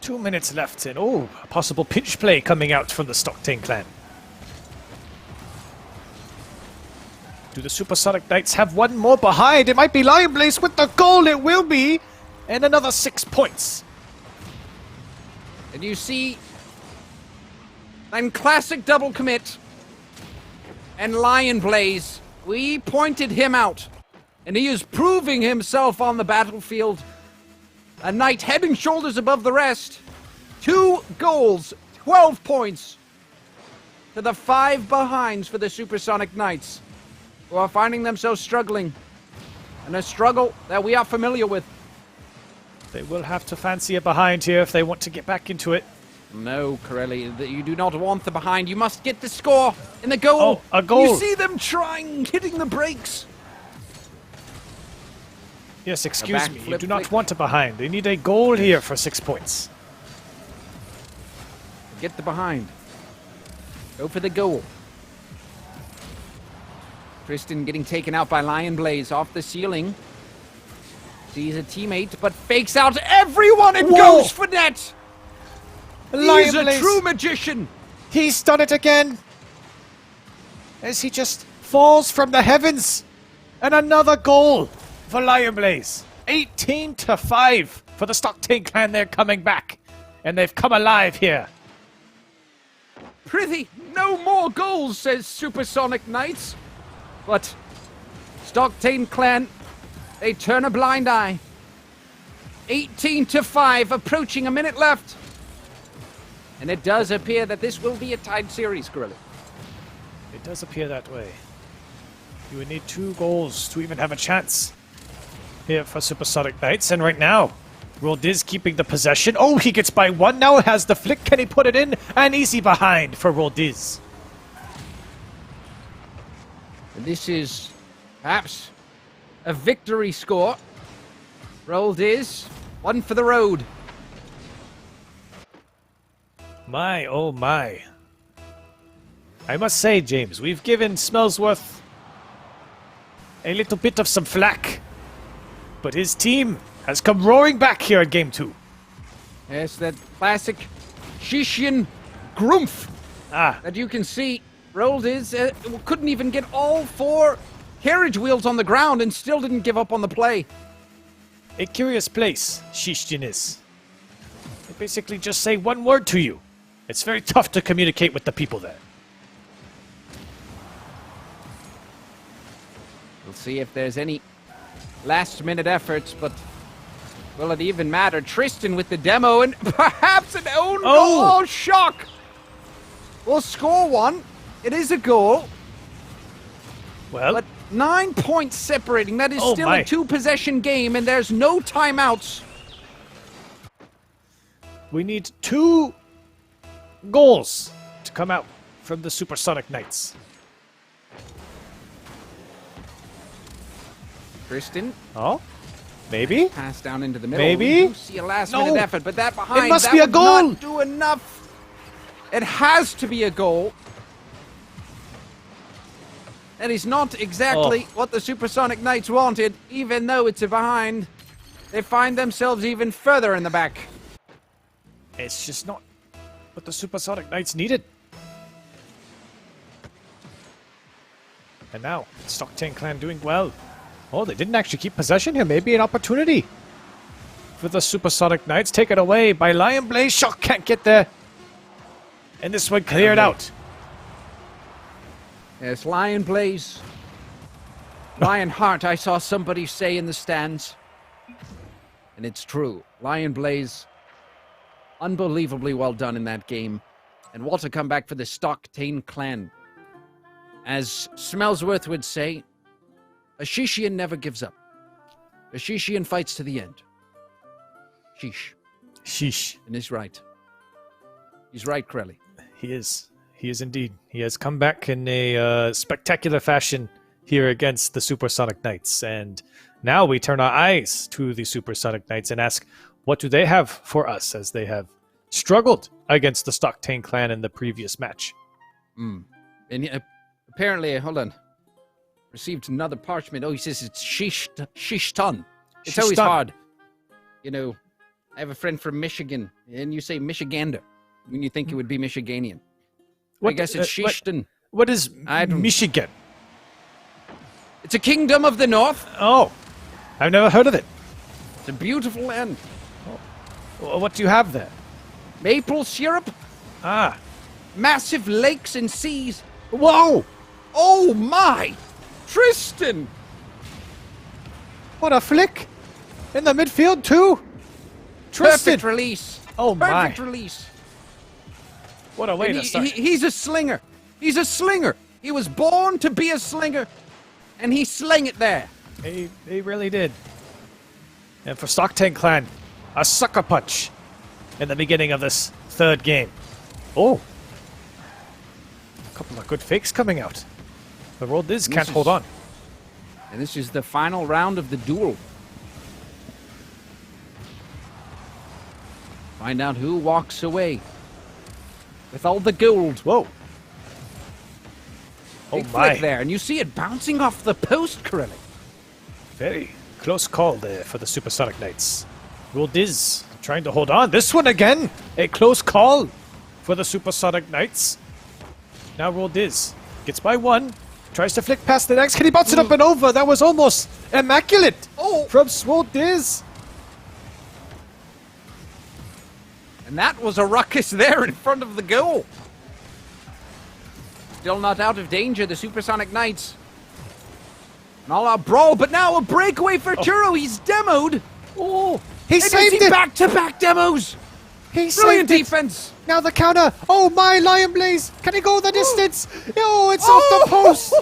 2 minutes left, and oh, a possible pinch play coming out from the Stocktain clan. Do the Supersonic Knights have 1 more behind? It might be Lion Blaze with the goal. It will be. And another 6 points. And you see, I'm classic double commit. And Lion Blaze, we pointed him out. And he is proving himself on the battlefield. A knight head and shoulders above the rest. 2 goals, 12 points to the 5 behinds for the Supersonic Knights, who are finding themselves struggling. And a struggle that we are familiar with. They will have to fancy a behind here if they want to get back into it. No, Corelli, you do not want the behind. You must get the score in the goal. Oh, a goal. You see them trying, hitting the brakes. Yes, excuse me. You flip do not flick. want a behind. They need a goal here for 6 points. Get the behind. Go for the goal. Tristan getting taken out by Lion Blaze off the ceiling. Sees a teammate, but fakes out everyone and Whoa. goes for net. Lion He's a Blaze. true magician. He's done it again. As he just falls from the heavens. And another goal for Lion Blaze. 18-5 for the Stocktain clan. They're coming back. And they've come alive here. Prithee, no more goals, says Supersonic Knights. But Stocktain clan, they turn a blind eye. 18-5, approaching a minute left. And it does appear that this will be a tied series, Corelli. It does appear that way. You would need 2 goals to even have a chance here for Supersonic Knights. And right now, Roldiz keeping the possession. Oh, he gets by 1 now. Has the flick. Can he put it in? An easy behind for Roldiz. This is perhaps a victory score. Rolled is 1 for the road. My, oh my. I must say, James, we've given Smellsworth a little bit of some flack. But his team has come roaring back here at Game 2. Yes, that classic Shishian Grumph Ah, that you can see. Rolled is couldn't even get all 4 carriage wheels on the ground and still didn't give up on the play. a curious place, Shishtin is. They basically just say one word to you. It's very tough to communicate with the people there. We'll see if there's any last-minute efforts, but will it even matter? Tristan with the demo and perhaps an own goal. Oh, shock! We'll score 1. It is a goal, Well, but 9 points separating. That is Oh, still my. a 2-possession game, and there's no timeouts. we need 2 goals to come out from the Supersonic Knights. Tristan, Oh? Maybe? pass down into the middle. Maybe? We do see a last-minute No. effort, but that behind, must that be a would goal. not do enough. It has to be a goal. That is not exactly what the Supersonic Knights wanted, even though it's a behind. They find themselves even further in the back. It's just not what the Supersonic Knights needed. And now, Stocktain clan doing well. Oh, they didn't actually keep possession here. Maybe an opportunity for the Supersonic Knights. Taken away by Lion Blaze. Shock can't get there. And this one cleared out. Yes, Lion Blaze. Lion Heart, I saw somebody say in the stands. And it's true. Lion Blaze, unbelievably well done in that game. And what a comeback for the Stocktain clan. As Smellsworth would say, a Shishian never gives up. A Shishian fights to the end. Sheesh. Sheesh. And he's right. He's right, Corelli. He is. He is indeed. He has come back in a spectacular fashion here against the Supersonic Knights. And now we turn our eyes to the Supersonic Knights and ask, what do they have for us as they have struggled against the Stocktain clan in the previous match? And apparently, hold on. Received another parchment. Oh, he says it's Shishton. It's always Shishton. hard. You know, I have a friend from Michigan, and you say Michigander when you think it would be Michiganian. I guess it's Shishton. What is I don't- Michigan? It's a kingdom of the north. Oh, I've never heard of it. It's a beautiful land. What do you have there? Maple syrup, Ah, massive lakes and seas. whoa! Oh my! Tristan! What a flick! In the midfield too. Tristan. Perfect release. Oh my! Perfect release. What a way And to start. he's a slinger. He's a slinger. He was born to be a slinger, and he sling it there. He really did. And for Stocktain Clan, a sucker punch in the beginning of this third game. Oh! A couple of good fakes coming out. The Roll Diz can't hold on. And this is the final round of the duel. Find out who walks away with all the gold. Whoa! Oh Big my! flick there, and you see it bouncing off the post, Corelli. Very close call there for the Supersonic Knights. Roll Diz trying to hold on. This one again! A close call for the Supersonic Knights. Now Roll Diz gets by one. Tries to flick past the next. Can he bounce it up and over? That was almost immaculate from Roll Diz. And that was a ruckus there in front of the goal. Still not out of danger, the Supersonic Knights. An all-out brawl, but now a breakaway for Turo. He's demoed. Oh, He saved it! Back-to-back demos. He Brilliant saved it! defense. Now the counter. Oh my, Lion Blaze! Can he go the distance? Oh, it's off the post!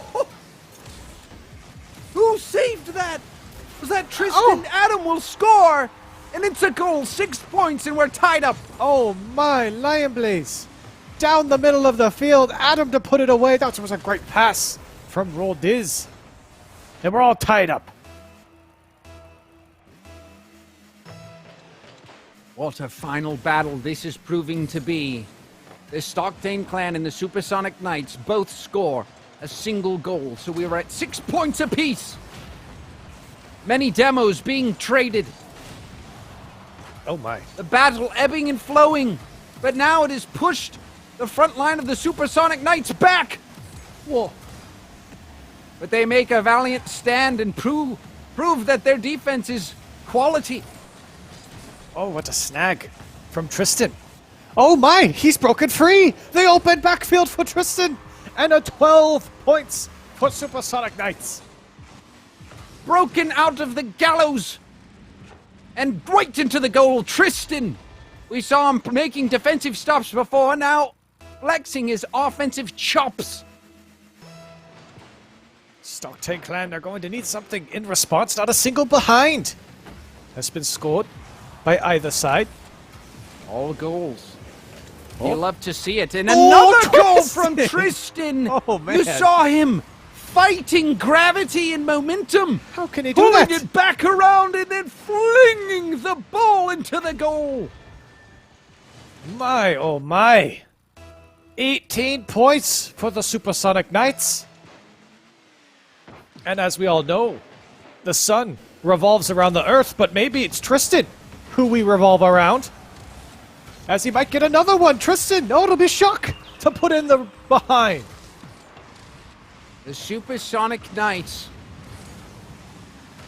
Who saved that? Was that Tristan? Adam will score, and it's a goal. 6 points, and we're tied up. Oh my, Lion Blaze! Down the middle of the field, Adam to put it away. That was a great pass from Roll Diz. And we're all tied up. What a final battle this is proving to be. The Stocktain Clan and the Supersonic Knights both score a single goal, so we are at 6 points apiece. Many demos being traded. Oh my. The battle ebbing and flowing, but now it has pushed the front line of the Supersonic Knights back. Whoa. But they make a valiant stand and prove that their defense is quality. Oh, what a snag from Tristan. Oh my, he's broken free. The open backfield for Tristan. And a 12 points for Supersonic Knights. Broken out of the gallows and right into the goal. Tristan. We saw him making defensive stops before, now flexing his offensive chops. Stocktain Clan are going to need something in response. Not a single behind has been scored by either side. All goals. Oh. You love to see it. And another goal Tristan! from Tristan. Oh, man. You saw him fighting gravity and momentum. How can he do Pulling that? it back around and then flinging the ball into the goal. My, oh my. 18 points for the Supersonic Knights. And as we all know, the sun revolves around the earth, but maybe it's Tristan who we revolve around. As he might get another one. Tristan, oh, it'll be shock to put in the behind. The Supersonic Knights.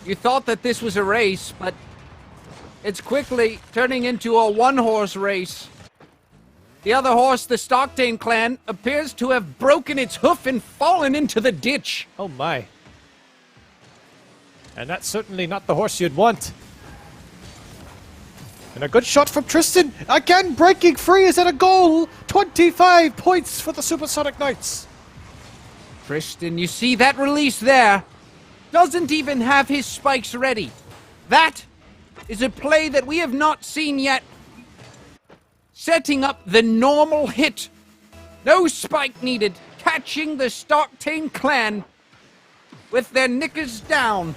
You thought that this was a race, but it's quickly turning into a one-horse race. The other horse, the Stocktain Clan, appears to have broken its hoof and fallen into the ditch. Oh my. And that's certainly not the horse you'd want. And a good shot from Tristan. Again, breaking free. Is it a goal? 25 points for the Supersonic Knights. Tristan, you see that release there? Doesn't even have his spikes ready. That is a play that we have not seen yet. Setting up the normal hit. No spike needed. Catching the Stocktain Clan with their knickers down.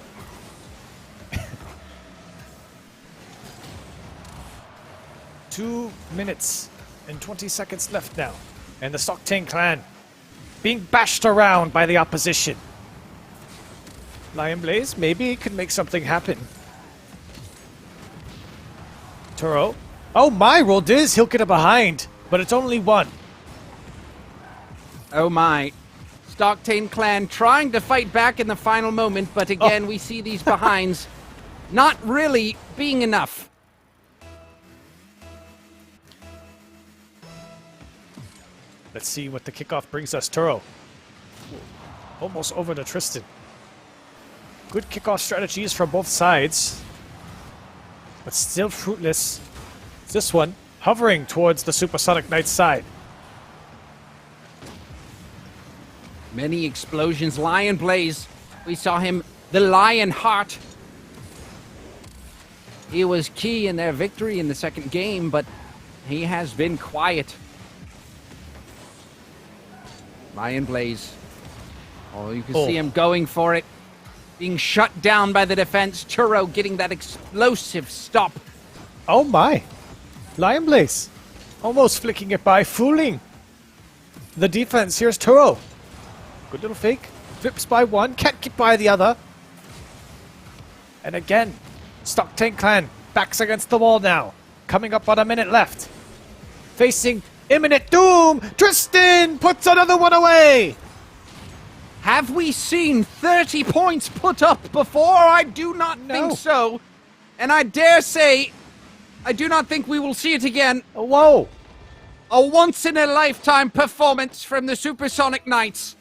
2 minutes and 20 seconds left now. And the Stocktain Clan being bashed around by the opposition. Lion Blaze, maybe he can make something happen. Turo. Oh my, Roll Diz, he'll get a behind. But it's only one. Oh my. Stocktain Clan trying to fight back in the final moment, but again we see these behinds not really being enough. Let's see what the kickoff brings us. Turo. Almost over to Tristan. Good kickoff strategies from both sides. But still fruitless. This one. hovering towards the Supersonic Knights side. Many explosions. Lion Blaze. We saw him, the Lion Heart. He was key in their victory in the second game, but he has been quiet. Lion Blaze. Oh, you can see him going for it. Being shut down by the defense. Churro getting that explosive stop. Oh my. Lion Blaze. Almost flicking it by, fooling the defense. Here's Turo. Good little fake. Flips by one. Can't get by the other. And again, Stocktain Clan backs against the wall now. Coming up on a minute left. Facing imminent doom. Tristan puts another one away. Have we seen 30 points put up before? I do not No. think so. And I dare say, I do not think we will see it again. Whoa. A once-in-a-lifetime performance from the Supersonic Knights.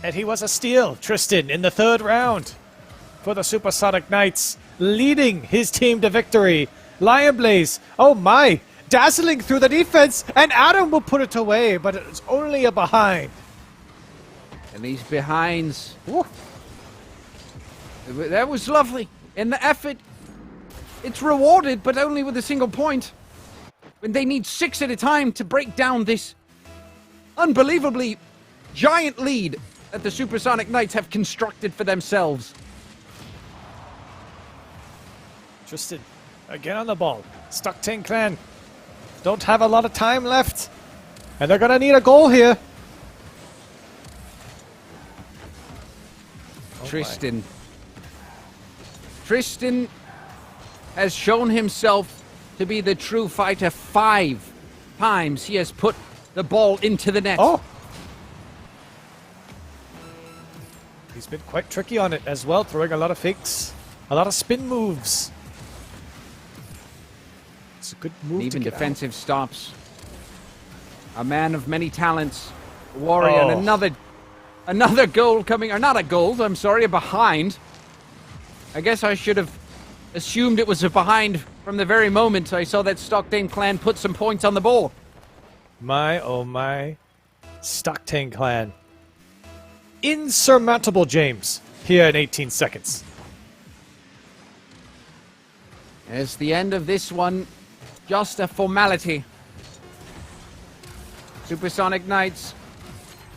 And he was a steal, Tristan, in the third round for the Supersonic Knights, leading his team to victory. Lion Blaze, oh my, dazzling through the defense, and Adam will put it away, but it's only a behind. And these behinds. Woo. That was lovely. And the effort, it's rewarded, but only with a single point. When they need 6 at a time to break down this unbelievably giant lead that the Supersonic Knights have constructed for themselves. Tristan, again on the ball. Stocktain Clan don't have a lot of time left, and they're going to need a goal here. Tristan. Tristan has shown himself to be the true fighter. 5 times he has put the ball into the net. Oh! He's been quite tricky on it as well, throwing a lot of fakes, a lot of spin moves. It's a good move. Even to get defensive stops. A man of many talents. A warrior, and another goal coming, or not a goal, I'm sorry, a behind. I guess I should have assumed it was a behind from the very moment I saw that Stocktain Clan put some points on the board. My, oh my. Stocktain Clan. Insurmountable, James, here in 18 seconds. As the end of this one, just a formality. Supersonic Knights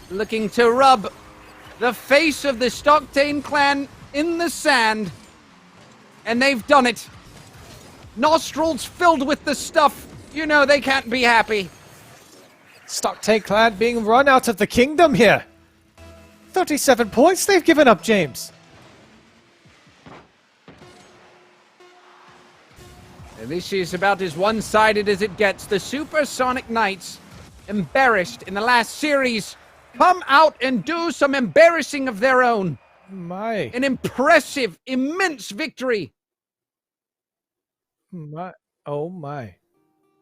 looking to rub the face of the Stocktain Clan in the sand. And they've done it. Nostrils filled with the stuff. You know they can't be happy. Stocktain Clan being run out of the kingdom here. 37 points they've given up, James. And this is about as one-sided as it gets. The Supersonic Knights, embarrassed in the last series, come out and do some embarrassing of their own. My. An impressive, immense victory. My. Oh my.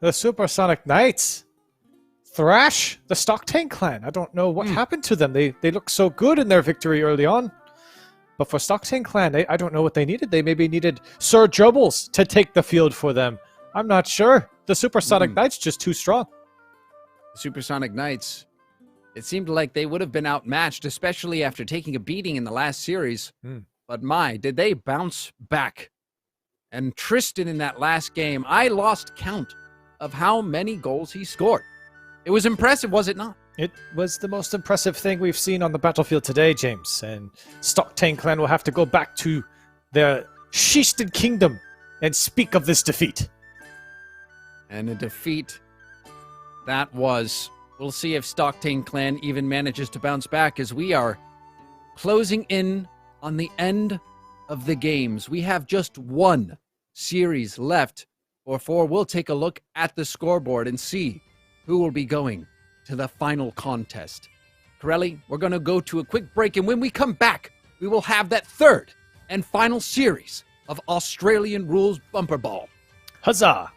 The Supersonic Knights thrash the Stocktain Clan. I don't know what happened to them. They looked so good in their victory early on. But for Stocktain Clan, I don't know what they needed. They maybe needed Sir Jobles to take the field for them. I'm not sure. The Supersonic Knights just too strong. The Supersonic Knights, it seemed like they would have been outmatched, especially after taking a beating in the last series. But my, did they bounce back. And Tristan in that last game, I lost count of how many goals he scored. It was impressive, was it not? It was the most impressive thing we've seen on the battlefield today, James. And Stocktain Clan will have to go back to their Sheasted Kingdom and speak of this defeat. And a defeat that was. We'll see if Stocktain Clan even manages to bounce back as we are closing in on the end of the games. We have just one series left before we'll take a look at the scoreboard and see who will be going to the final contest. Corelli, we're going to go to a quick break, and when we come back, we will have that third and final series of Australian Rules Bumper Ball. Huzzah!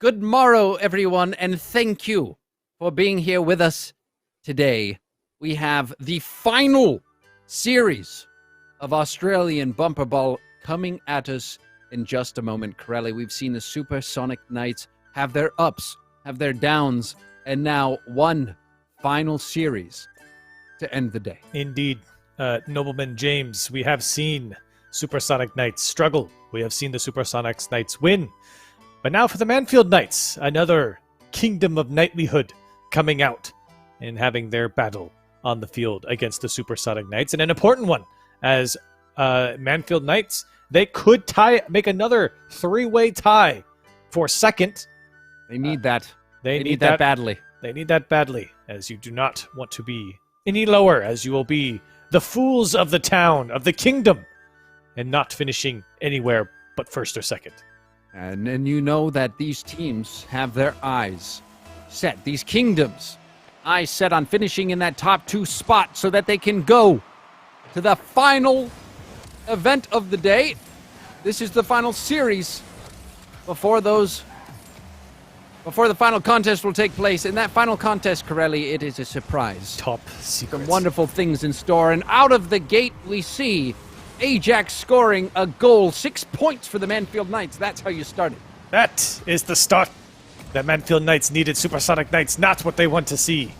Good morrow, everyone, and thank you for being here with us today. We have the final series of Australian Bumperball coming at us in just a moment. Corelli, we've seen the Supersonic Knights have their ups, have their downs, and now one final series to end the day. Indeed. Nobleman James, we have seen Supersonic Knights struggle. We have seen the Supersonic Knights win. But now for the Manfield Knights, another kingdom of knightlyhood coming out and having their battle on the field against the Supersonic Knights. And an important one, as Manfield Knights, they could make another three-way tie for second. They need that. They need that badly. They need that badly, as you do not want to be any lower, as you will be the fools of the town, of the kingdom, and not finishing anywhere but first or second. And you know that these teams have their eyes set, these kingdoms, eyes set on finishing in that top two spot so that they can go to the final event of the day. This is the final series before the final contest will take place. In that final contest, Corelli, it is a surprise. Top secret. Some wonderful things in store. And out of the gate, we see Ajax scoring a goal. 6 points for the Manfield Knights. That's how you started. That is the start. The Manfield Knights needed Supersonic Knights, not what they want to see.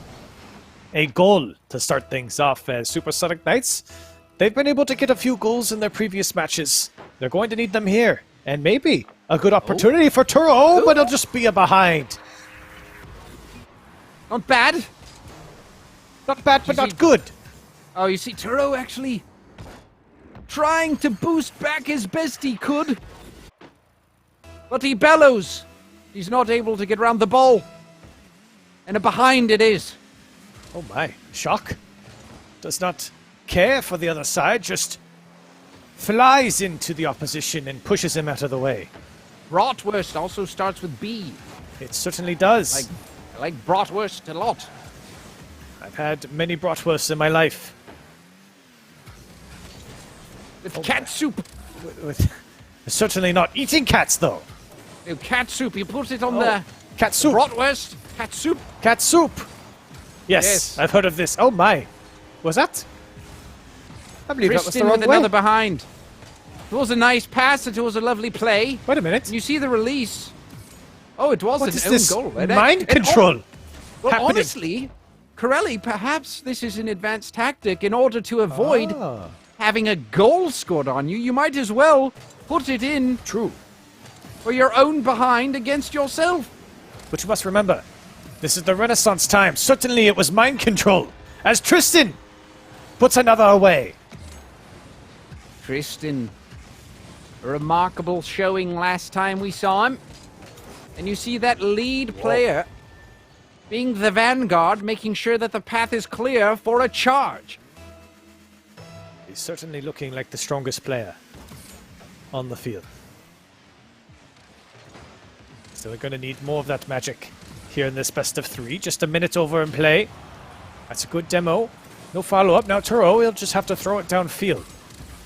A goal to start things off as Supersonic Knights. They've been able to get a few goals in their previous matches. They're going to need them here. And maybe a good opportunity for Turo, but it'll just be a behind. Not bad. Not bad, but not good. Oh, you see Turo actually trying to boost back as best he could. But he bellows. He's not able to get around the ball. And a behind it is. Oh my, Shock does not care for the other side, just flies into the opposition and pushes him out of the way. Bratwurst also starts with B. It certainly does. I like bratwurst a lot. I've had many bratwursts in my life. With cat soup. Certainly not eating cats, though. No, cat soup. You put it on the cat soup. Bratwurst. Cat soup. Cat soup. Yes, I've heard of this. Oh my. Was that? I believe that was the Tristan wrong with way. another behind. It was a nice pass. It was a lovely play. Wait a minute. You see the release. Oh, it was What an is own this goal. mind control Well, happening? honestly, Corelli, perhaps this is an advanced tactic. In order to avoid having a goal scored on you, you might as well put it in True. for your own behind against yourself. But you must remember, this is the Renaissance time. Certainly it was mind control. As Tristan puts another away. Tristan, a remarkable showing last time we saw him. And you see that lead player being the vanguard, making sure that the path is clear for a charge. He's certainly looking like the strongest player on the field. So we're going to need more of that magic here in this best of three. Just a minute over in play. That's a good demo. No follow-up. Now Turo, he'll just have to throw it downfield.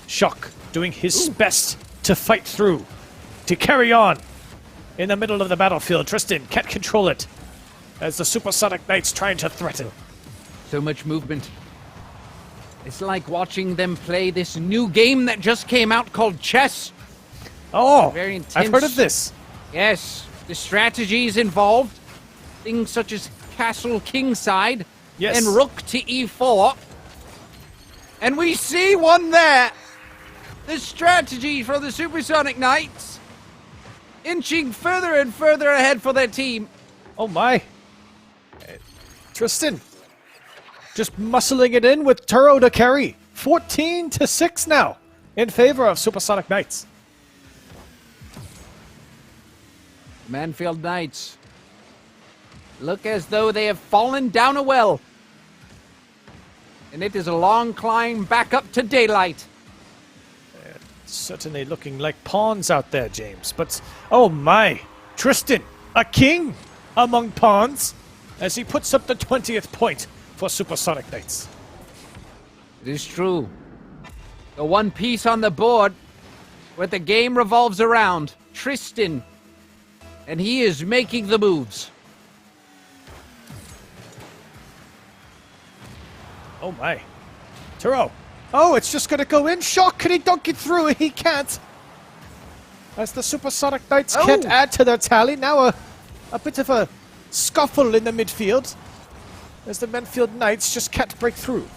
Shock doing his best to fight through, to carry on in the middle of the battlefield. Tristan can't control it as the Supersonic Knights trying to threaten. So much movement. It's like watching them play this new game that just came out called chess. Oh, Very intense. I've heard of this. Yes, the strategies involved. Things such as castle kingside Yes. and rook to e4. And we see one there. The strategy for the Supersonic Knights inching further and further ahead for their team. Oh my. Tristan just muscling it in with Turo to carry. 14-6 now in favor of Supersonic Knights. Manfield Knights look as though they have fallen down a well. And it is a long climb back up to daylight. Certainly looking like pawns out there, James. But, oh my, Tristan, a king among pawns, as he puts up the 20th point for Supersonic Knights. It is true. The one piece on the board where the game revolves around. Tristan And he is making the moves. Oh my. Turo. Oh, it's just going to go in. Shock. Can he dunk it through? He can't. As the Supersonic Knights can't add to their tally. Now a bit of a scuffle in the midfield. As the Manfield Knights just can't break through.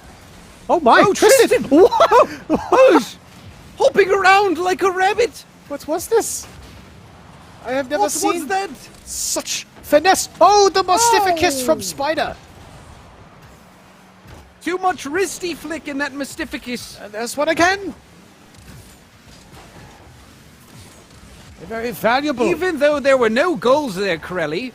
Oh my. Oh, Tristan! Whoa! Hopping around like a rabbit. What was this? I have never seen that? such finesse. Oh, the Mustificus from Spider. Too much wristy flick in that Mustificus. And there's one again. Very valuable. Even though there were no goals there, Corelli,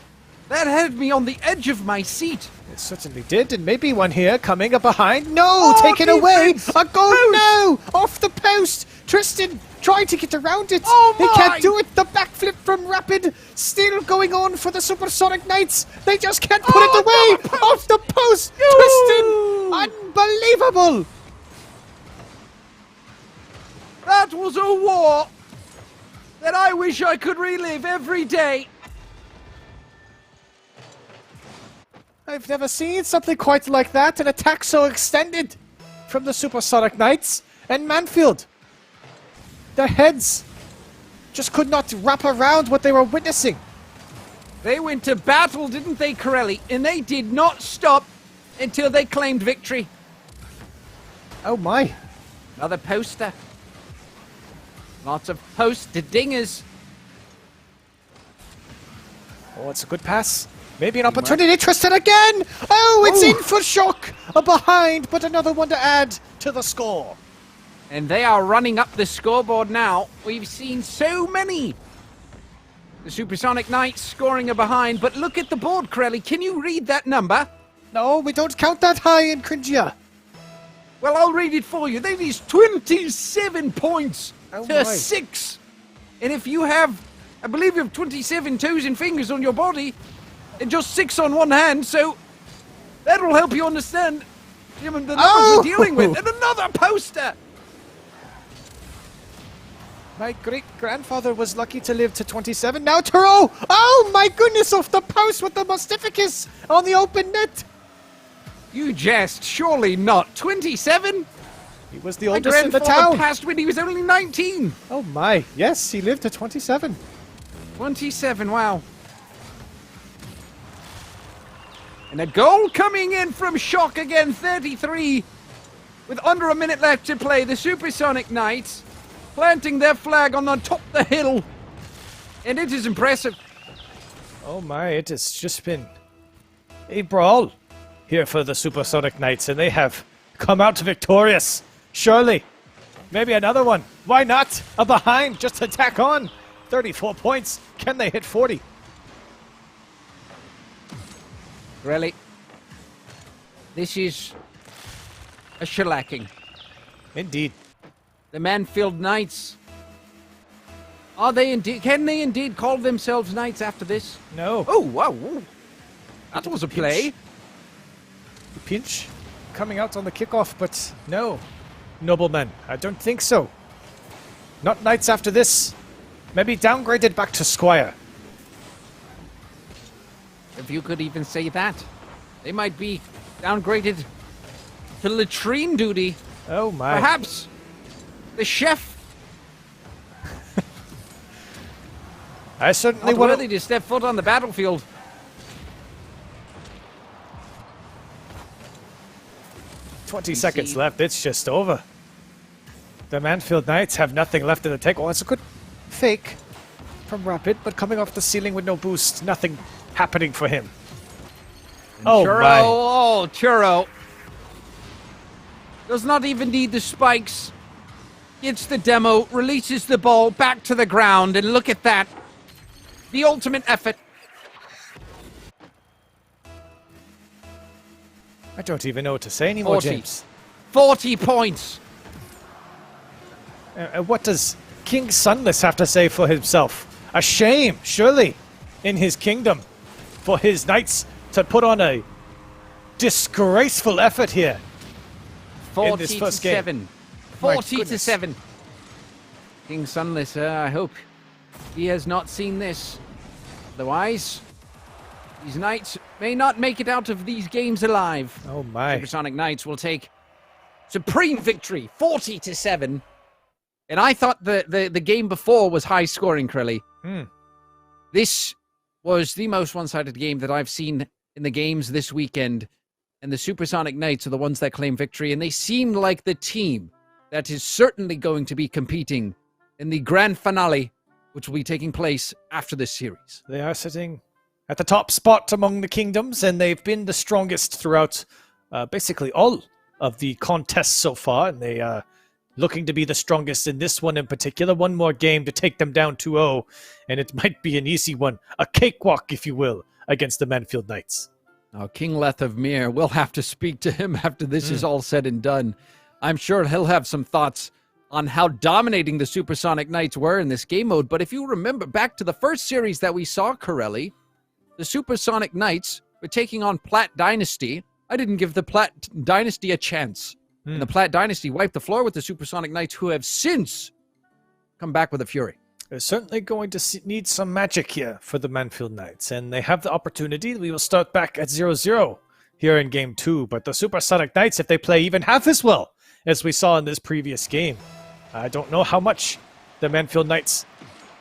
that had me on the edge of my seat. It certainly did, and maybe one here coming up behind. No, taken away. defense. A goal now off the post. Tristan trying to get around it. Oh He my. can't do it. The backflip from Rapid still going on for the Supersonic Knights. They just can't put it away. Off the post. Tristan. Unbelievable. That was a war that I wish I could relive every day. I've never seen something quite like that. An attack so extended from the Supersonic Knights and Manfield. Their heads just could not wrap around what they were witnessing. They went to battle, didn't they, Corelli? And they did not stop until they claimed victory. Oh my. Another poster. Lots of post-dingers. Oh, it's a good pass. Maybe an opportunity. Tristan again. Oh, it's in for Shock. A behind, but another one to add to the score. And they are running up the scoreboard now. We've seen so many. The Supersonic Knights scoring a behind, but look at the board, Corelli. Can you read that number? No, we don't count that high in Cringia. Well, I'll read it for you. That is 27 points Oh to my. 6. And if you have, I believe you have 27 toes and fingers on your body, and just 6 on one hand, so that will help you understand the numbers we're dealing with. And another poster! My great-grandfather was lucky to live to 27. Now Turo! Oh my goodness, off the post with the Mustificus on the open net. You jest, surely not. 27? He was the My oldest in the grandfather town. passed when he was only 19. Oh my, yes, he lived to 27. 27, wow. And a goal coming in from Shock again, 33. With under a minute left to play, the Supersonic Knights planting their flag on the top of the hill. And it is impressive. Oh my, it has just been a brawl here for the Supersonic Knights, and they have come out victorious. Surely. Maybe another one. Why not? A behind, just to tack on. 34 points. Can they hit 40? Really? This is a shellacking. Indeed. The Manfield Knights. Are they indeed? Can they indeed call themselves knights after this? No. Oh, wow. Ooh. That was a play. Pinch coming out on the kickoff, but no. Noblemen, I don't think so. Not knights after this. Maybe downgraded back to squire. If you could even say that. They might be downgraded to latrine duty. Oh my. Perhaps the chef I certainly not want worthy to step foot on the battlefield. to. 20 seconds left. It's just over. The Manfield Knights have nothing left in the tank. Oh, it's a good fake from Rapid, but coming off the ceiling with no boost. Nothing happening for him. Oh Churro, my. oh, Churro. Does not even need the spikes. Gets the demo, releases the ball back to the ground, and look at that. The ultimate effort. I don't even know what to say anymore, 40. James. 40 points. What does King Sunless have to say for himself? A shame, surely, in his kingdom, for his knights to put on a disgraceful effort here. 40 in this to first game. 7. My 40 to goodness. 7. King Sunless, I hope he has not seen this. Otherwise, these Knights may not make it out of these games alive. Oh my. Supersonic Knights will take supreme victory, 40-7. And I thought the game before was high scoring, Corelli. This was the most one-sided game that I've seen in the games this weekend. And the Supersonic Knights are the ones that claim victory. And they seem like the team that is certainly going to be competing in the grand finale, which will be taking place after this series. They are sitting at the top spot among the kingdoms, and they've been the strongest throughout basically all of the contests so far, and they are looking to be the strongest in this one in particular. One more game to take them down 2-0, and it might be an easy one, a cakewalk, if you will, against the Manfield Knights. Now, King Lethamyr, we'll have to speak to him after this is all said and done. I'm sure he'll have some thoughts on how dominating the Supersonic Knights were in this game mode. But if you remember back to the first series that we saw, Corelli, the Supersonic Knights were taking on Platt Dynasty. I didn't give the Platt Dynasty a chance. And the Platt Dynasty wiped the floor with the Supersonic Knights, who have since come back with a fury. They're certainly going to need some magic here for the Manfield Knights, and they have the opportunity. We will start back at 0-0 here in Game 2, but the Supersonic Knights, if they play even half as well as we saw in this previous game, I don't know how much the Manfield Knights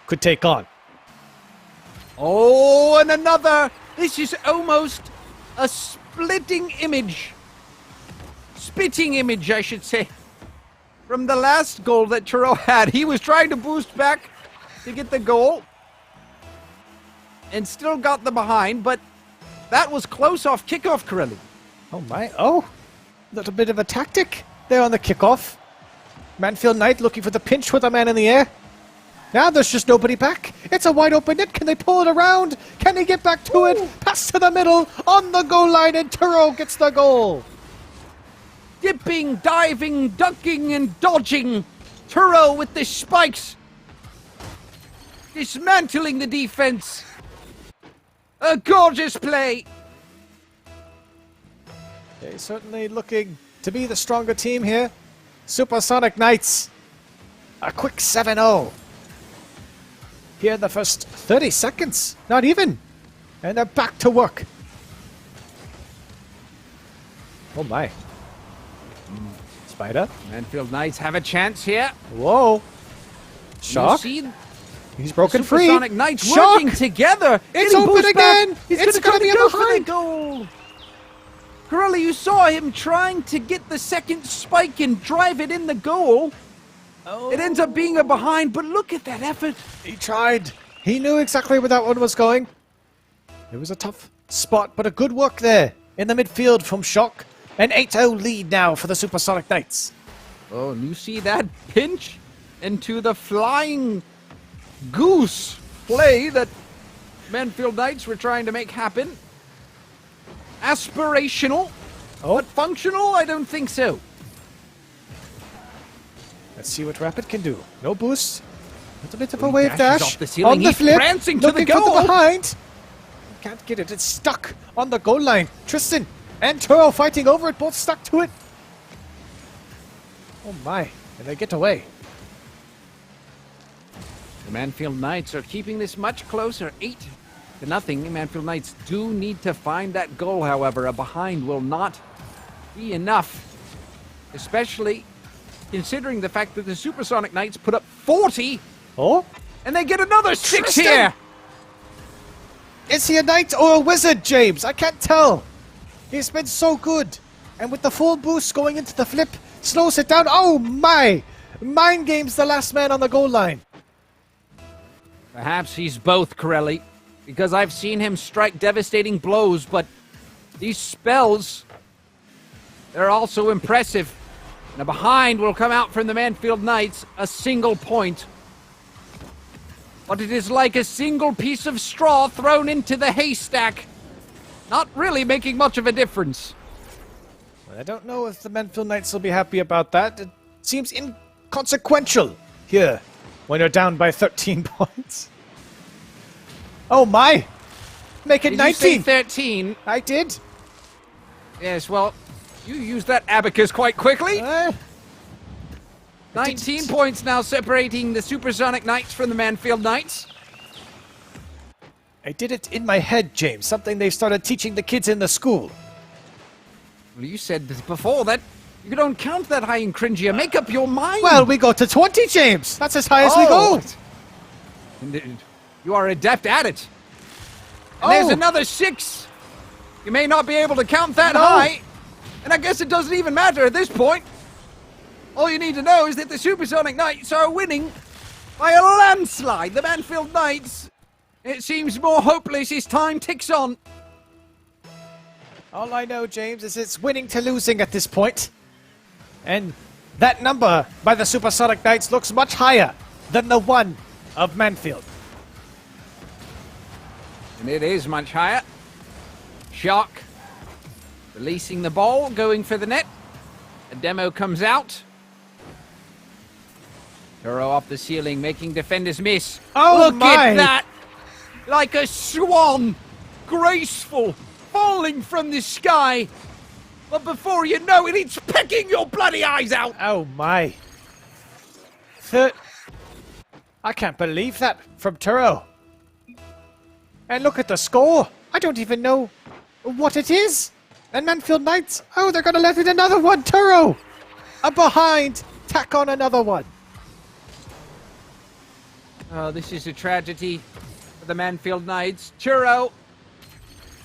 could take on. Oh, and another! This is almost a spitting image, I should say, from the last goal that Turo had. He was trying to boost back to get the goal and still got the behind, but that was close off kickoff, Corelli. Oh my, a little bit of a tactic there on the kickoff. Manfield Knight looking for the pinch with a man in the air. Now there's just nobody back. It's a wide open net. Can they pull it around? Can they get back to it? Pass to the middle on the goal line, and Turo gets the goal. Dipping, diving, ducking, and dodging. Turo with the spikes. Dismantling the defense. A gorgeous play. They're certainly looking to be the stronger team here. Supersonic Knights. A quick 7-0. Here in the first 30 seconds. Not even. And they're back to work. Oh my. Spider. Manfield Knights have a chance here. Whoa. Shock. You see He's broken free. Supersonic Knights Shock. working together. It's Getting open boost back. again. He's It's gonna gonna be a go for behind. the goal. Corelli, you saw him trying to get the second spike and drive it in the goal. It ends up being a behind, but look at that effort. He tried. He knew exactly where that one was going. It was a tough spot, but a good work there in the midfield from Shock. An 8-0 lead now for the Supersonic Knights. Oh, and you see that pinch into the flying goose play that Manfield Knights were trying to make happen. Aspirational, but functional? I don't think so. Let's see what Rapid can do. No boost. A bit of a He wave dashes dash. off the ceiling. On the He's flip. prancing to the Looking for goal. the behind. Can't get it. It's stuck on the goal line. Tristan and Turo fighting over it. Both stuck to it. Oh my. And they get away. The Manfield Knights are keeping this much closer. 8-0. Manfield Knights do need to find that goal, however. A behind will not be enough. Especially considering the fact that the Supersonic Knights put up 40. Oh? And they get another 6 Tristan! here. Is he a knight or a wizard, James? I can't tell. He's been so good. And with the full boost going into the flip, slows it down. Oh my! Mind games the last man on the goal line. Perhaps he's both, Corelli, because I've seen him strike devastating blows, but these spells, they're also impressive. And a behind will come out from the Manfield Knights, a single point. But it is like a single piece of straw thrown into the haystack. Not really making much of a difference. I don't know if the Manfield Knights will be happy about that. It seems inconsequential here when you're down by 13 points. Oh my! Make it Did you say 19! 13? I did. Yes, well, you used that abacus quite quickly. 19 didn't. points now separating the Supersonic Knights from the Manfield Knights. I did it in my head, James. Something they've started teaching the kids in the school. Well, you said this before that you don't count that high in Cringia. Make up your mind. Well, we go to 20, James. That's as high as we go. And you are adept at it. And there's another 6. You may not be able to count that high. And I guess it doesn't even matter at this point. All you need to know is that the Supersonic Knights are winning by a landslide. The Manfield Knights, it seems more hopeless as time ticks on. All I know, James, is it's winning to losing at this point. And that number by the Supersonic Knights looks much higher than the one of Manfield. And it is much higher. Shark releasing the ball, going for the net. A demo comes out. Turo off the ceiling, making defenders miss. Oh, look at that! Like a swan, graceful, falling from the sky. But before you know it, it's pecking your bloody eyes out. Oh my. I can't believe that from Turo. And look at the score. I don't even know what it is. And Manfield Knights, oh, they're going to let in another one. Turo, a behind, tack on another one. Oh, this is a tragedy for the Manfield Knights. Churro,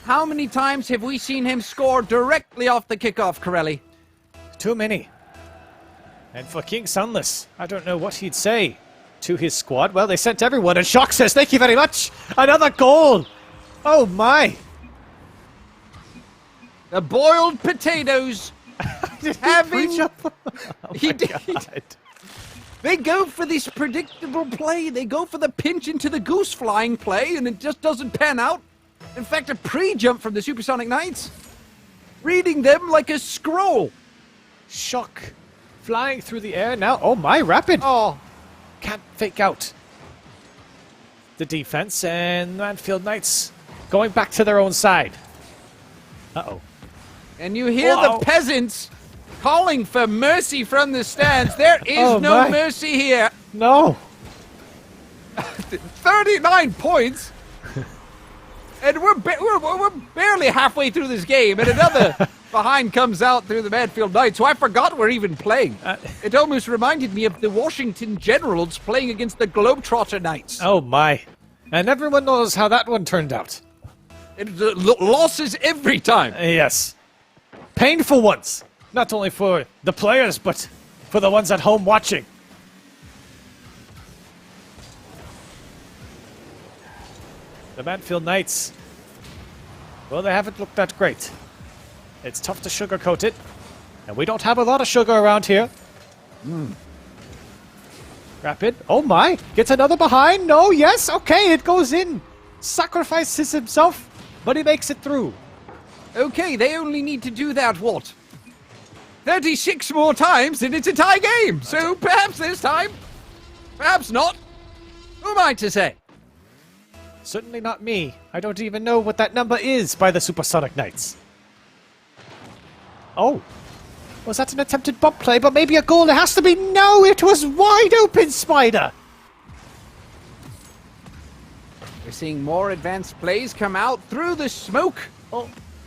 how many times have we seen him score directly off the kickoff, Corelli? Too many. And for King Sunless, I don't know what he'd say to his squad. Well, they sent everyone, and Shock says, thank you very much. Another goal. Oh, my. The boiled potatoes having... He did. They go for this predictable play. They go for the pinch into the goose flying play, and it just doesn't pan out. In fact, a pre-jump from the Supersonic Knights. Reading them like a scroll. Shock flying through the air now. Oh, my, rapid. Oh, Can't fake out the defense, and Manfield Knights going back to their own side. Uh-oh. and you hear Whoa. the peasants calling for mercy from the stands. There is no my. mercy here. No. 39 points. And we're barely halfway through this game, and another behind comes out through the Manfield Knights, who I forgot we're even playing. It almost reminded me of the Washington Generals playing against the Globetrotter Knights. Oh, my. And everyone knows how that one turned out. Losses every time. Yes. Painful ones. Not only for the players, but for the ones at home watching. The Manfield Knights, well, they haven't looked that great. It's tough to sugarcoat it, and we don't have a lot of sugar around here. Rapid, oh my, gets another behind, no, yes, okay, it goes in. Sacrifices himself, but he makes it through. Okay, they only need to do that, what? 36 more times, and it's a tie game. So perhaps this time, perhaps not. Who am I to say? Certainly not me. I don't even know what that number is by the Supersonic Knights. Oh. Was that an attempted bump play, but maybe a goal? It has to be. No, it was wide open, Spider. We're seeing more advanced plays come out through the smoke,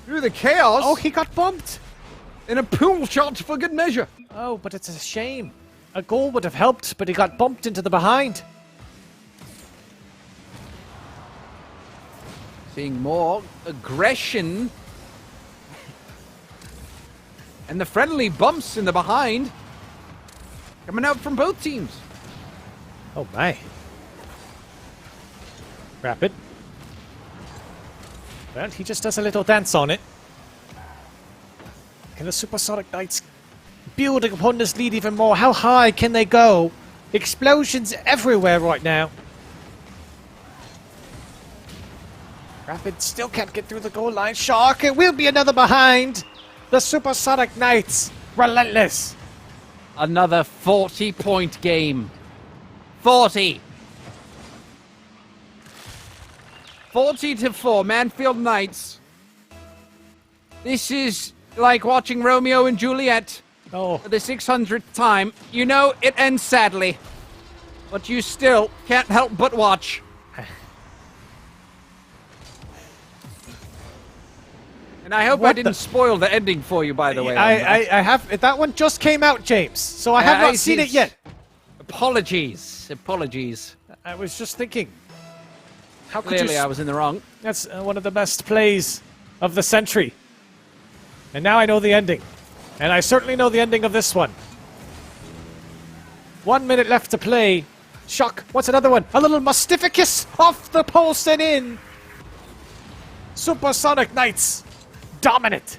through the chaos. Oh, he got bumped. In a pool shot for good measure. Oh, but it's a shame. A goal would have helped, but he got bumped into the behind. Seeing more aggression. And the friendly bumps in the behind. Coming out from both teams. Oh, my. Rapid. Well, he just does a little dance on it. Can the Supersonic Knights building upon this lead even more? How high can they go? Explosions everywhere right now. Rapid still can't get through the goal line. Shark, it will be another behind. The Supersonic Knights, relentless. Another 40-point game. 40. 40-4, Manfield Knights. This is like watching Romeo and Juliet Oh, for the 600th time. You know it ends sadly, but you still can't help but watch. And I hope I What didn't spoil the ending for you, by the way. I have. That one just came out, James, so I have not seen it yet. Apologies. I was just thinking. How could Clearly, you? I was in the wrong. That's one of the best plays of the century. And now I know the ending. And I certainly know the ending of this one. 1 minute left to play. Shock. What's another one? A little Mustificus off the post and in. Supersonic Knights. Dominant.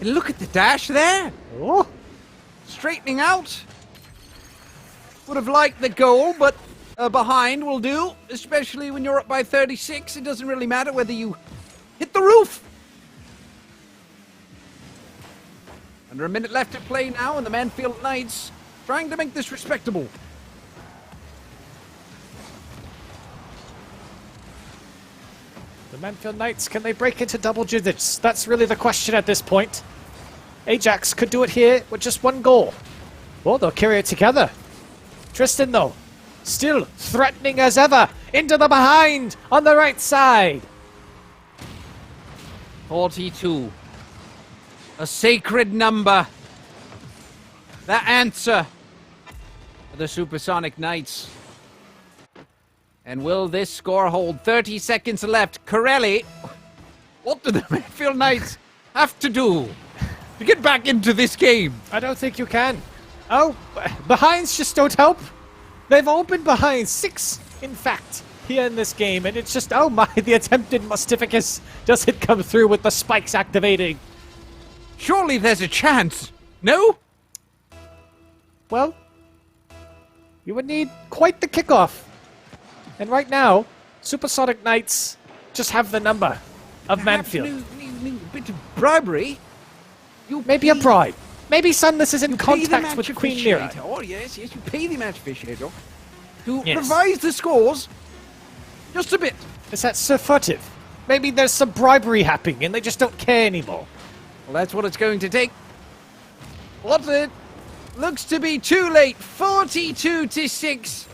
And look at the dash there. Oh. Straightening out. Would have liked the goal, but behind will do. Especially when you're up by 36. It doesn't really matter whether you hit the roof. Under a minute left to play now, and the Manfield Knights trying to make this respectable. The Manfield Knights, can they break into double digits? That's really the question at this point. Ajax could do it here with just one goal. Well, they'll carry it together. Tristan, though, still threatening as ever. Into the behind on the right side. 42. A sacred number. The answer for the Supersonic Knights. And will this score hold? 30 seconds left. Corelli, what do the Manfield Knights have to do to get back into this game? I don't think you can. Oh, behinds just don't help. They've all been behind 6, in fact, here in this game. And it's just, oh my, the attempted Mustificus doesn't come through with the spikes activating. Surely there's a chance. No? Well, you would need quite the kickoff. And right now, Supersonic Knights just have the number of Manfield. A bit of bribery. Maybe a bribe. Maybe Sunless is in You pay the contact match with Queen Mira. officiator. Oh, yes, you pay the match officiator to Yes. revise the scores just a bit. Is that so furtive? Maybe there's some bribery happening and they just don't care anymore. Well, that's what it's going to take. What's it? Looks to be too late. 42-6.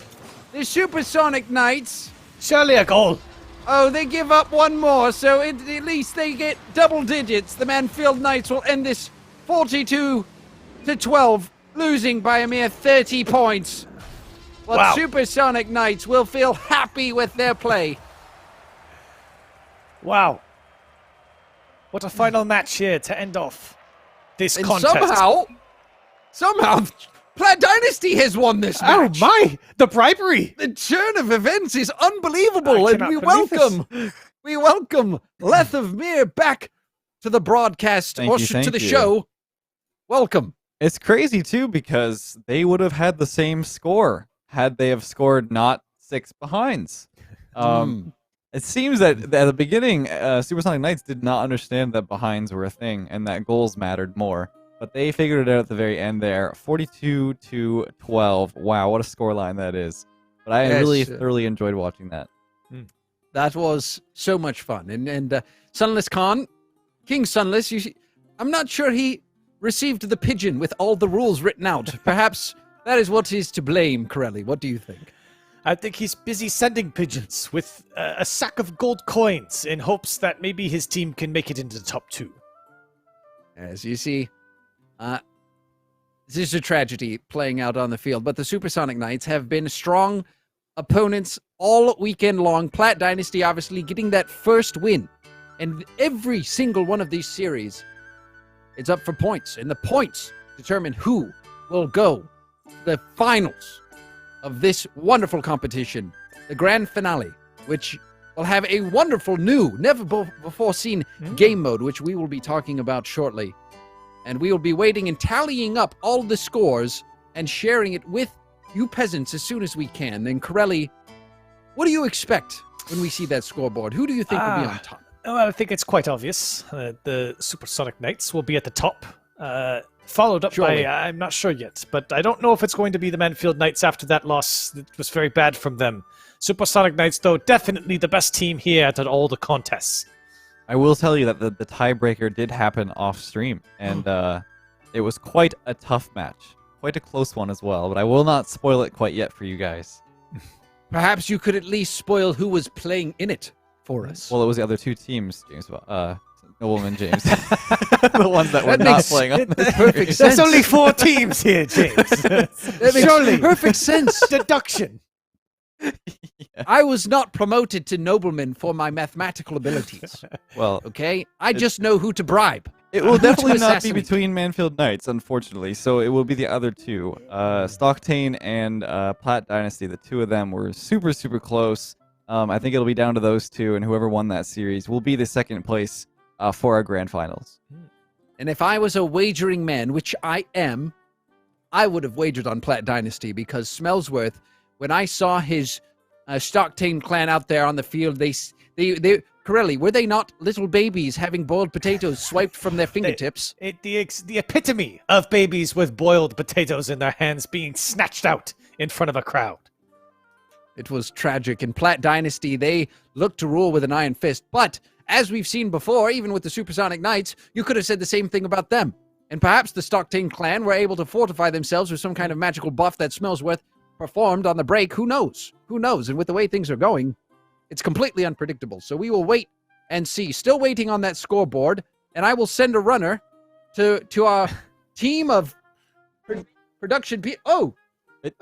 The Supersonic Knights. Surely a goal. Oh, they give up one more, so at least they get double digits. The Manfield Knights will end this 42-12, losing by a mere 30 points. But Wow. Supersonic Knights will feel happy with their play. Wow. What a final match here to end off this And contest. somehow, Platt Dynasty has won this Oh match. my! The bribery! The turn of events is unbelievable, I and cannot we believe welcome Lethamyr back to the broadcast Thank you, to the thank you. show. Welcome. It's crazy too because they would have had the same score had they have scored not 6 behinds. It seems that at the beginning, Supersonic Knights did not understand that behinds were a thing and that goals mattered more. But they figured it out at the very end there. 42-12. Wow, what a scoreline that is. But I Yes. really thoroughly enjoyed watching that. That was so much fun. And Sunless Khan, King Sunless, I'm not sure he received the pigeon with all the rules written out. Perhaps that is what is to blame, Corelli. What do you think? I think he's busy sending pigeons with a sack of gold coins in hopes that maybe his team can make it into the top 2. As you see, this is a tragedy playing out on the field, but the Supersonic Knights have been strong opponents all weekend long. Platt Dynasty obviously getting that first win. And every single one of these series, it's up for points. And the points determine who will go to the finals of this wonderful competition, the grand finale, which will have a wonderful new, never before seen game mode, which we will be talking about shortly. And we will be waiting and tallying up all the scores and sharing it with you peasants as soon as we can. Then, Corelli, what do you expect when we see that scoreboard? Who do you think will be on top? Well, I think it's quite obvious. The Supersonic Knights will be at the top, followed up Surely. by, I'm not sure yet, but I don't know if it's going to be the Manfield Knights after that loss. It was very bad from them. Supersonic Knights, though, definitely the best team here at all the contests. I will tell you that the tiebreaker did happen off stream, and it was quite a tough match. Quite a close one as well, but I will not spoil it quite yet for you guys. Perhaps you could at least spoil who was playing in it for us. Well, it was the other two teams, Jamesbot. noblemen, James. The ones that were not playing on this perfect series. sense. There's only 4 teams here, James. That makes Surely. perfect sense. Deduction. I was not promoted to nobleman for my mathematical abilities. Well, Okay, I just know who to bribe. it will Who to definitely not be assassinate. between Manfield Knights, unfortunately. So it will be the other two, Stocktain and Platt Dynasty. The two of them were super, super close. I think it'll be down to those two, and whoever won that series will be the second place for our grand finals. And if I was a wagering man, which I am, I would have wagered on Platt Dynasty because Smellsworth, when I saw his Stocktain clan out there on the field, they Corelli, were they not little babies having boiled potatoes swiped from their fingertips? The epitome of babies with boiled potatoes in their hands being snatched out in front of a crowd. It was tragic. In Platt Dynasty, they looked to rule with an iron fist. But as we've seen before, even with the Supersonic Knights, you could have said the same thing about them. And perhaps the Stocktain clan were able to fortify themselves with some kind of magical buff that Smellsworth performed on the break. Who knows? Who knows? And with the way things are going, it's completely unpredictable. So we will wait and see. Still waiting on that scoreboard. And I will send a runner to our team of production people. Oh,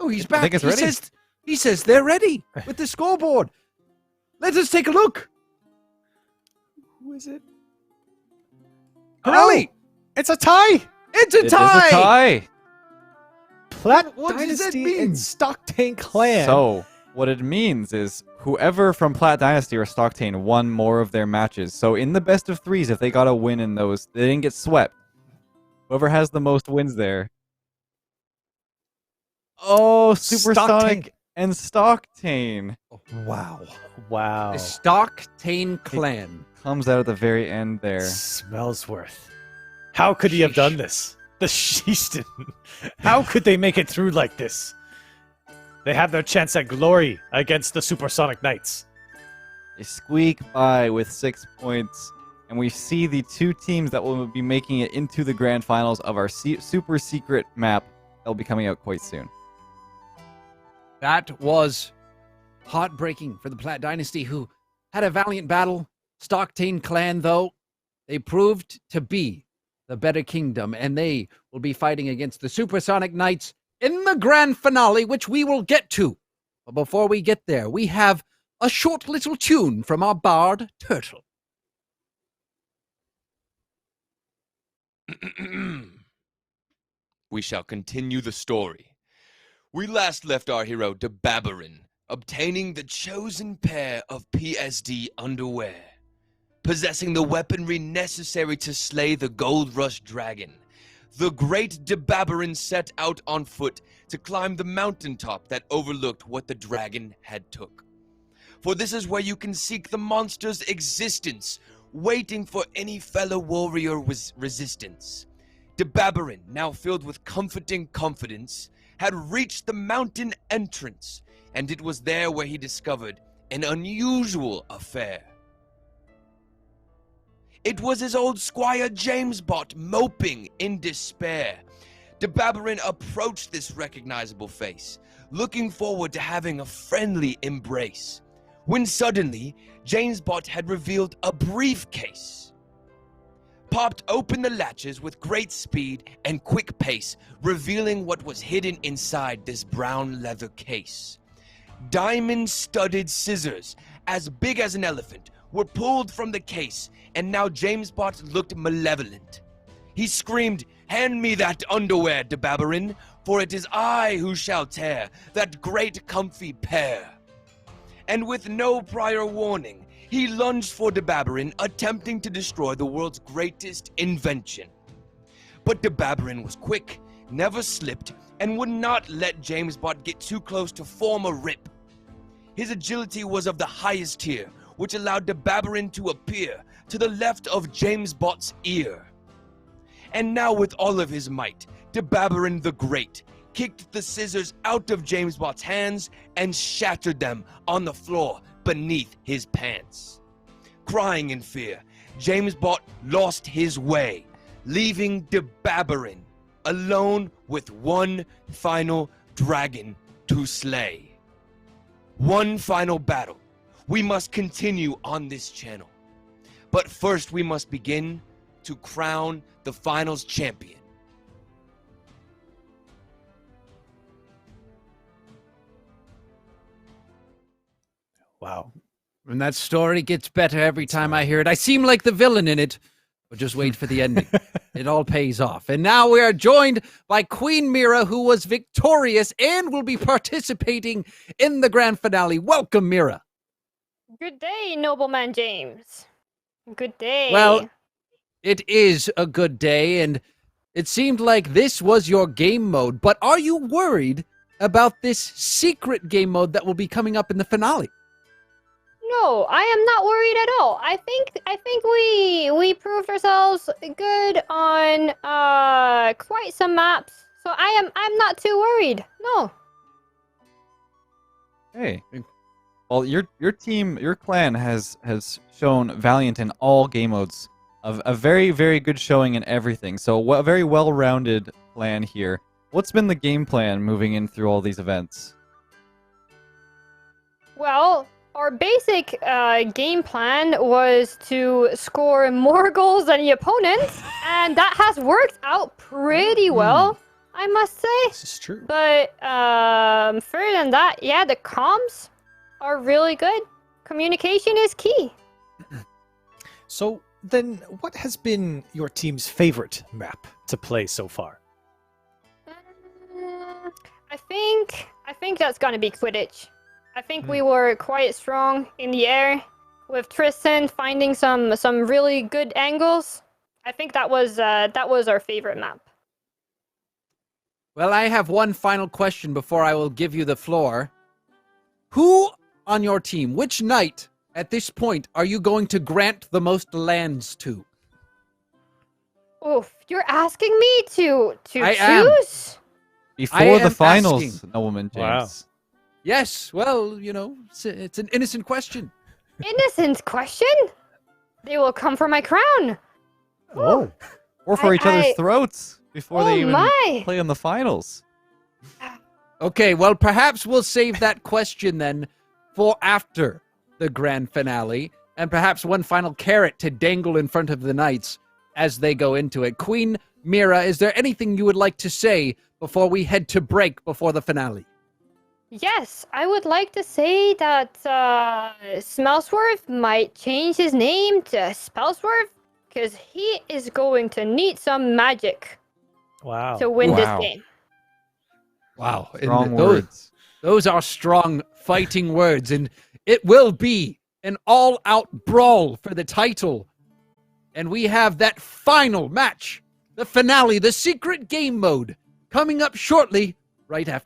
he's back. I think it's ready. He says they're ready with the scoreboard. Let us take a look. Who is it? Corelli, It's a tie. it's a It is tie. a tie. Platt What does that Dynasty mean? and Stocktain clan. So what it means is whoever from Platt Dynasty or Stocktain won more of their matches. So in the best of threes, if they got a win in those, they didn't get swept. Whoever has the most wins there. Oh, Supersonic and Stocktain. Wow. The Stocktain clan. Comes out at the very end there. Smellsworth. How could he have Sheesh. done this? The Sheaston. How could they make it through like this? They have their chance at glory against the Supersonic Knights. They squeak by with 6 points. And we see the two teams that will be making it into the grand finals of our super secret map that will be coming out quite soon. That was heartbreaking for the Platt Dynasty, who had a valiant battle. Stocktain clan, though, they proved to be the better kingdom, and they will be fighting against the Supersonic Knights in the grand finale, which we will get to. But before we get there, we have a short little tune from our bard, Turtle. We shall continue the story. We last left our hero Dazerin obtaining the chosen pair of PSD underwear, possessing the weaponry necessary to slay the Gold Rush dragon. The great Dazerin set out on foot to climb the mountaintop that overlooked what the dragon had took. For this is where you can seek the monster's existence, waiting for any fellow warrior with resistance. Dazerin, now filled with comforting confidence, had reached the mountain entrance, and it was there where he discovered an unusual affair. It was his old squire Jamesbot moping in despair. Dazerin approached this recognizable face, looking forward to having a friendly embrace, when suddenly Jamesbot had revealed a briefcase. Popped open the latches with great speed and quick pace, revealing what was hidden inside this brown leather case. Diamond-studded scissors, as big as an elephant, were pulled from the case, and now Jamesbot looked malevolent. He screamed, "Hand me that underwear, Dazerin, for it is I who shall tear that great comfy pair." And with no prior warning, he lunged for Dazerin, attempting to destroy the world's greatest invention. But Dazerin was quick, never slipped, and would not let Jamesbot get too close to form a rip. His agility was of the highest tier, which allowed Dazerin to appear to the left of Jamesbot's ear. And now with all of his might, Dazerin the Great kicked the scissors out of Jamesbot's hands and shattered them on the floor beneath his pants. Crying in fear, Jamesbot lost his way, leaving Dazerin alone with one final dragon to slay. One final battle. We must continue on this channel. But first, we must begin to crown the finals champion. Wow. And that story gets better every time I hear it. I seem like the villain in it, but just wait for the ending. It all pays off. And now we are joined by Queen Mira, who was victorious and will be participating in the grand finale. Welcome, Mira. Good day, nobleman James. Good day. Well, it is a good day, and it seemed like this was your game mode. But are you worried about this secret game mode that will be coming up in the finale? no, I am not worried at all. I think we proved ourselves good on quite some maps. So I'm not too worried. No. Hey. Well, your team, your clan has shown valiant in all game modes. A very, very good showing in everything. So a very well-rounded plan here. What's been the game plan moving in through all these events? Well, our basic game plan was to score more goals than the opponents, and that has worked out pretty well, I must say. This is true. But further than that, yeah, the comms are really good. Communication is key. So then, what has been your team's favorite map to play so far? I think that's gonna be Quidditch. I think we were quite strong in the air with Tristan finding some really good angles. I think that was our favorite map. Well, I have one final question before I will give you the floor. Who on your team, which knight at this point are you going to grant the most lands to? Oof, you're asking me to I am. choose? Before I the am finals, asking. Nobleman James. Wow. Yes, well, it's an innocent question. Innocent question? They will come for my crown. Oh. Or for each other's I- throats before they Oh even my! play in the finals. Okay, well, perhaps we'll save that question then for after the grand finale, and perhaps one final carrot to dangle in front of the knights as they go into it. Queen Mira, is there anything you would like to say before we head to break before the finale? Yes, I would like to say that Smellsworth might change his name to Spellsworth because he is going to need some magic Wow. to win Wow. this game. Wow. and Strong those, words. those are strong fighting words, and it will be an all-out brawl for the title. And we have that final match, the finale, the secret game mode, coming up shortly, right after.